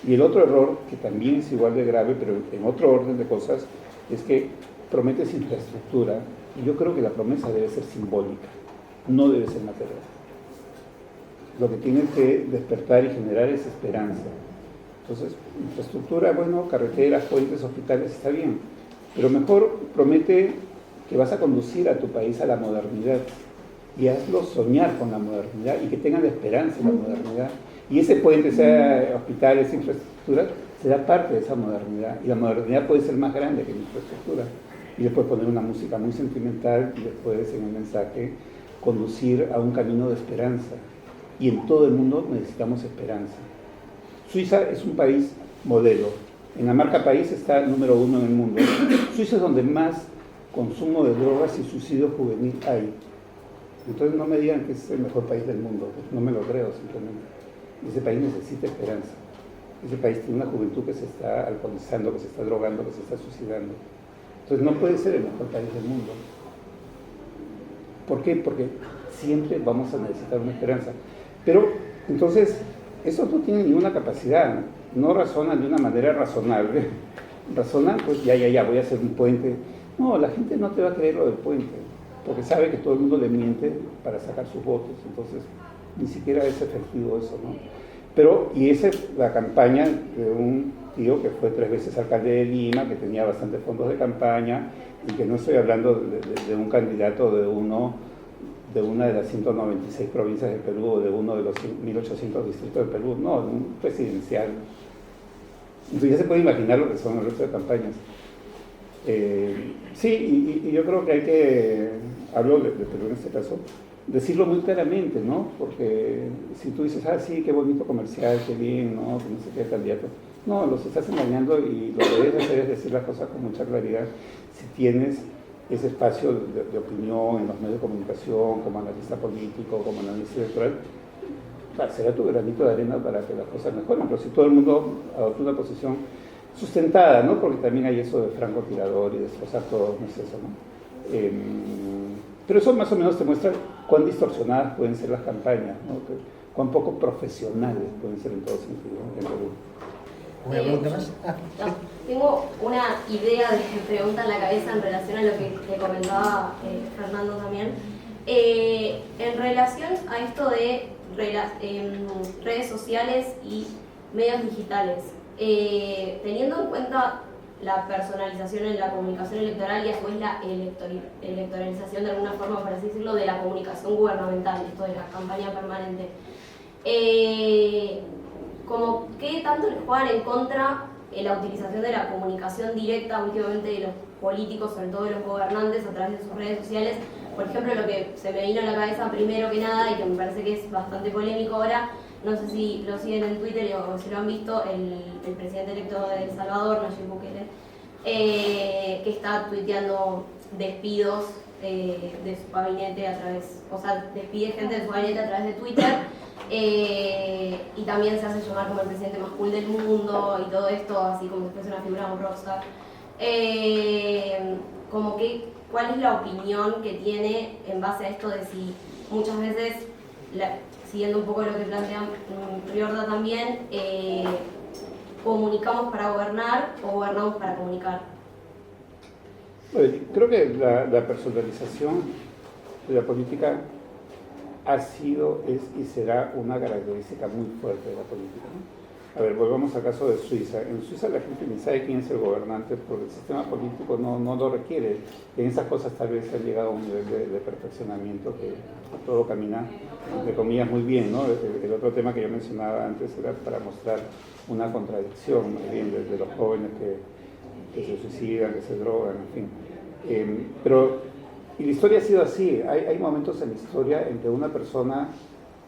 Y el otro error, que también es igual de grave, pero en otro orden de cosas, es que prometes infraestructura, y yo creo que la promesa debe ser simbólica, no debe ser material. Lo que tiene que despertar y generar es esperanza. Entonces, infraestructura, bueno, carreteras, puentes, hospitales, está bien, pero mejor promete que vas a conducir a tu país a la modernidad y hazlo soñar con la modernidad y que tengan esperanza en la modernidad. Y ese puente, sea hospital, esa infraestructura, será parte de esa modernidad. Y la modernidad puede ser más grande que la infraestructura. Y después poner una música muy sentimental y después en el mensaje conducir a un camino de esperanza. Y en todo el mundo necesitamos esperanza. Suiza es un país modelo. En la marca país está el número 1 en el mundo. Suiza es donde más consumo de drogas y suicidio juvenil hay. Entonces no me digan que es el mejor país del mundo. No me lo creo, simplemente. Ese país necesita esperanza. Ese país tiene una juventud que se está alcoholizando, que se está drogando, que se está suicidando. Entonces no puede ser el mejor país del mundo. ¿Por qué? Porque siempre vamos a necesitar una esperanza. Pero, entonces, eso no tiene ninguna capacidad, no razonan de una manera razonable. Razonan, pues ya, voy a hacer un puente. No, la gente no te va a creer lo del puente, porque sabe que todo el mundo le miente para sacar sus votos. Entonces, ni siquiera es efectivo eso, ¿no? Pero, y esa es la campaña de un tío que fue 3 veces alcalde de Lima, que tenía bastantes fondos de campaña, y que no estoy hablando de un candidato de una de las 196 provincias del Perú o de uno de los 1800 distritos del Perú, no, de un presidencial. Entonces ya se puede imaginar lo que son el resto de campañas. Sí, y yo creo que hay que, hablo de Perú en este caso, decirlo muy claramente, ¿no? Porque si tú dices, sí, qué bonito comercial, qué bien, ¿no? Que no sé qué candidato. No, los estás engañando y lo que debes hacer es decir las cosas con mucha claridad. Si tienes ese espacio de opinión en los medios de comunicación, como analista político, como analista electoral, será tu granito de arena para que las cosas mejoren. Pero si todo el mundo adopta una posición sustentada, ¿no? Porque también hay eso de francotirador y destrozar todo, no es eso, ¿no? Pero eso más o menos te muestra cuán distorsionadas pueden ser las campañas, ¿no? Cuán poco profesionales pueden ser en todo sentido en Perú.
¿Una pregunta más?
No, tengo una idea de pregunta en la cabeza en relación a lo que te comentaba Fernando también. En relación a esto de redes sociales y medios digitales, teniendo en cuenta la personalización en la comunicación electoral y a su vez la electoralización de alguna forma, por así decirlo, de la comunicación gubernamental, esto de la campaña permanente, como ¿qué tanto les juegan en contra la utilización de la comunicación directa últimamente de los políticos, sobre todo de los gobernantes, a través de sus redes sociales? Por ejemplo, lo que se me vino a la cabeza primero que nada y que me parece que es bastante polémico ahora, no sé si lo siguen en Twitter o si lo han visto, el presidente electo de El Salvador, Nayib Bukele, que está tuiteando despidos de su gabinete a través, o sea, despide gente de su gabinete a través de Twitter, y también se hace llamar como el presidente más cool del mundo y todo esto, así como si fuese una figura honrosa. como que, ¿cuál es la opinión que tiene en base a esto de si muchas veces, siguiendo un poco lo que plantea Riorda también, comunicamos para gobernar o gobernamos para comunicar?
Creo que la personalización de la política ha sido, es y será una característica muy fuerte de la política, ¿no? A ver, volvamos al caso de Suiza. En Suiza la gente ni sabe quién es el gobernante porque el sistema político no lo requiere. En esas cosas tal vez ha llegado a un nivel de perfeccionamiento que todo camina, entre comillas, muy bien, ¿no? El otro tema que yo mencionaba antes era para mostrar una contradicción, más bien, de los jóvenes que se suicidan, que se drogan, en fin. Y la historia ha sido así. Hay momentos en la historia en que una persona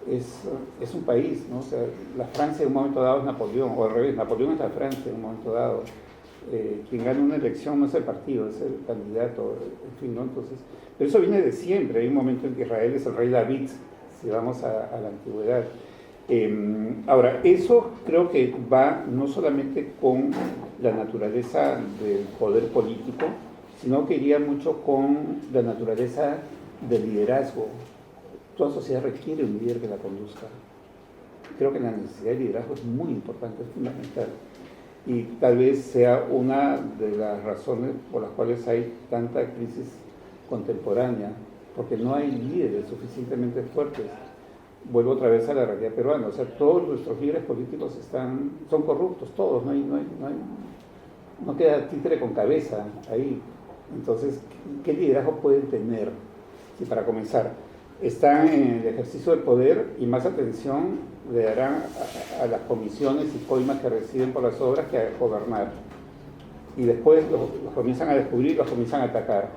es un país, ¿no? O sea, la Francia en un momento dado es Napoleón, o al revés, Napoleón es la Francia en un momento dado. Quien gana una elección no es el partido, es el candidato, en fin, ¿no? Entonces, pero eso viene de siempre. Hay un momento en que Israel es el rey David, si vamos a la antigüedad. Ahora, eso creo que va no solamente con la naturaleza del poder político, sino que iría mucho con la naturaleza del liderazgo. Toda sociedad requiere un líder que la conduzca. Creo que la necesidad de liderazgo es muy importante, es fundamental. Y tal vez sea una de las razones por las cuales hay tanta crisis contemporánea, porque no hay líderes suficientemente fuertes. Vuelvo otra vez a la realidad peruana, o sea, todos nuestros líderes políticos son corruptos, todos, no queda títere con cabeza ahí. Entonces, ¿qué liderazgo pueden tener? Si para comenzar, están en el ejercicio del poder y más atención le darán a las comisiones y coimas que reciben por las obras que a gobernar. Y después los comienzan a descubrir, los comienzan a atacar.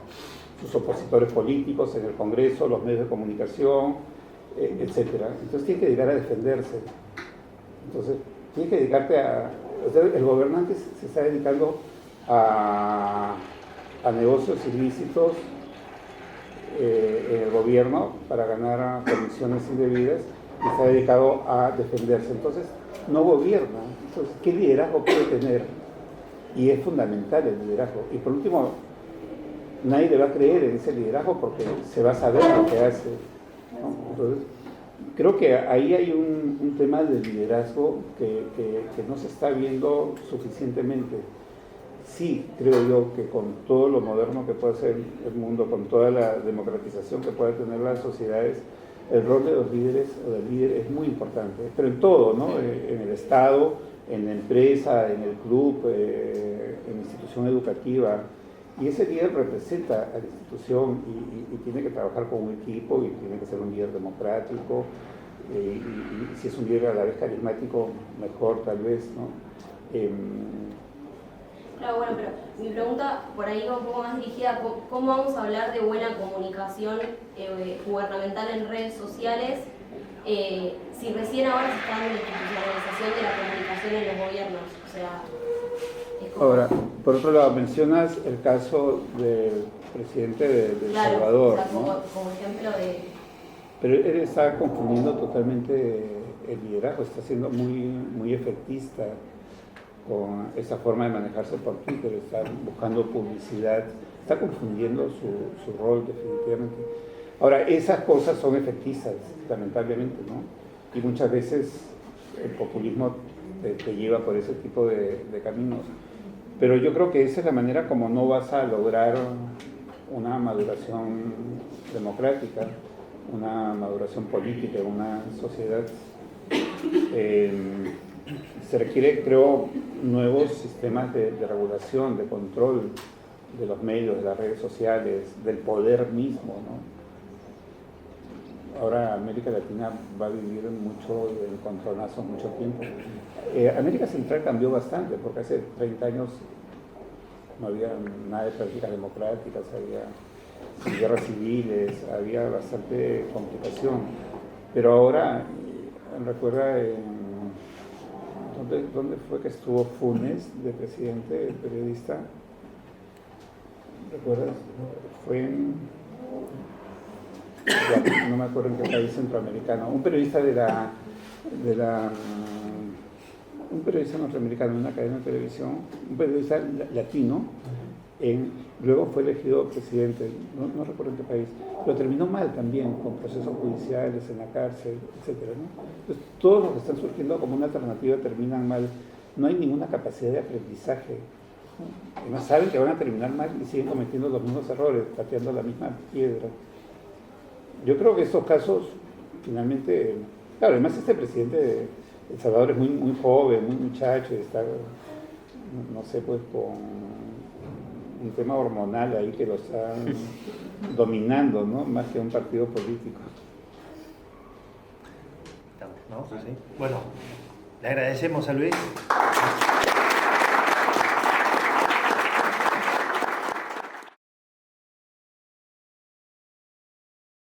Sus opositores políticos en el Congreso, los medios de comunicación, etcétera. Entonces tiene que dedicar a defenderse. Entonces tiene que dedicarte a... O sea, el gobernante se está dedicando a negocios ilícitos en el gobierno para ganar comisiones indebidas y está dedicado a defenderse. Entonces no gobierna. Entonces, ¿qué liderazgo puede tener? Y es fundamental el liderazgo. Y por último, nadie le va a creer en ese liderazgo porque se va a saber lo que hace, ¿no? Entonces, creo que ahí hay un tema de liderazgo que no se está viendo suficientemente. Sí, creo yo que con todo lo moderno que puede ser el mundo, con toda la democratización que puede tener las sociedades, el rol de los líderes o del líder es muy importante, pero en todo, ¿no? En el Estado, en la empresa, en el club, en la institución educativa. Y ese líder representa a la institución y tiene que trabajar con un equipo y tiene que ser un líder democrático. Y si es un líder a la vez carismático, mejor tal vez, ¿no?
Claro, bueno, pero mi pregunta por ahí va un poco más dirigida, ¿cómo vamos a hablar de buena comunicación gubernamental en redes sociales si recién ahora se está dando la institucionalización de la comunicación en los gobiernos? O sea, es como...
Ahora, por otro lado, mencionas el caso del presidente de El
claro,
Salvador,
o sea,
¿no?
como ejemplo de...
Pero él está confundiendo totalmente el liderazgo, está siendo muy efectista con esa forma de manejarse por Twitter, está buscando publicidad, está confundiendo su rol definitivamente. Ahora, esas cosas son efectistas, lamentablemente, ¿no? Y muchas veces el populismo te lleva por ese tipo de caminos. Pero yo creo que esa es la manera como no vas a lograr una maduración democrática, una maduración política, una sociedad. Se requiere, creo, nuevos sistemas de regulación, de control de los medios, de las redes sociales, del poder mismo, ¿no? Ahora América Latina va a vivir mucho encontronazos, mucho tiempo. América Central cambió bastante, porque hace 30 años no había nada de prácticas democráticas, había guerras civiles, había bastante complicación. Pero ahora, recuerda, ¿dónde fue que estuvo Funes de presidente, periodista? ¿Recuerdas? Fue en... no me acuerdo en qué país centroamericano. Un periodista un periodista norteamericano en una cadena de televisión, un periodista latino, luego fue elegido presidente, no recuerdo en qué país, pero terminó mal también, con procesos judiciales en la cárcel, etc. ¿no? Entonces, todos los que están surgiendo como una alternativa terminan mal. No hay ninguna capacidad de aprendizaje. ¿no? Además saben que van a terminar mal y siguen cometiendo los mismos errores, pateando la misma piedra. Yo creo que estos casos, finalmente, claro, además este presidente de El Salvador es muy joven, muy muchacho, y está, no sé, pues con un tema hormonal ahí que lo está dominando, ¿no? Más que un partido político.
¿No? Sí. Bueno, le agradecemos a Luis.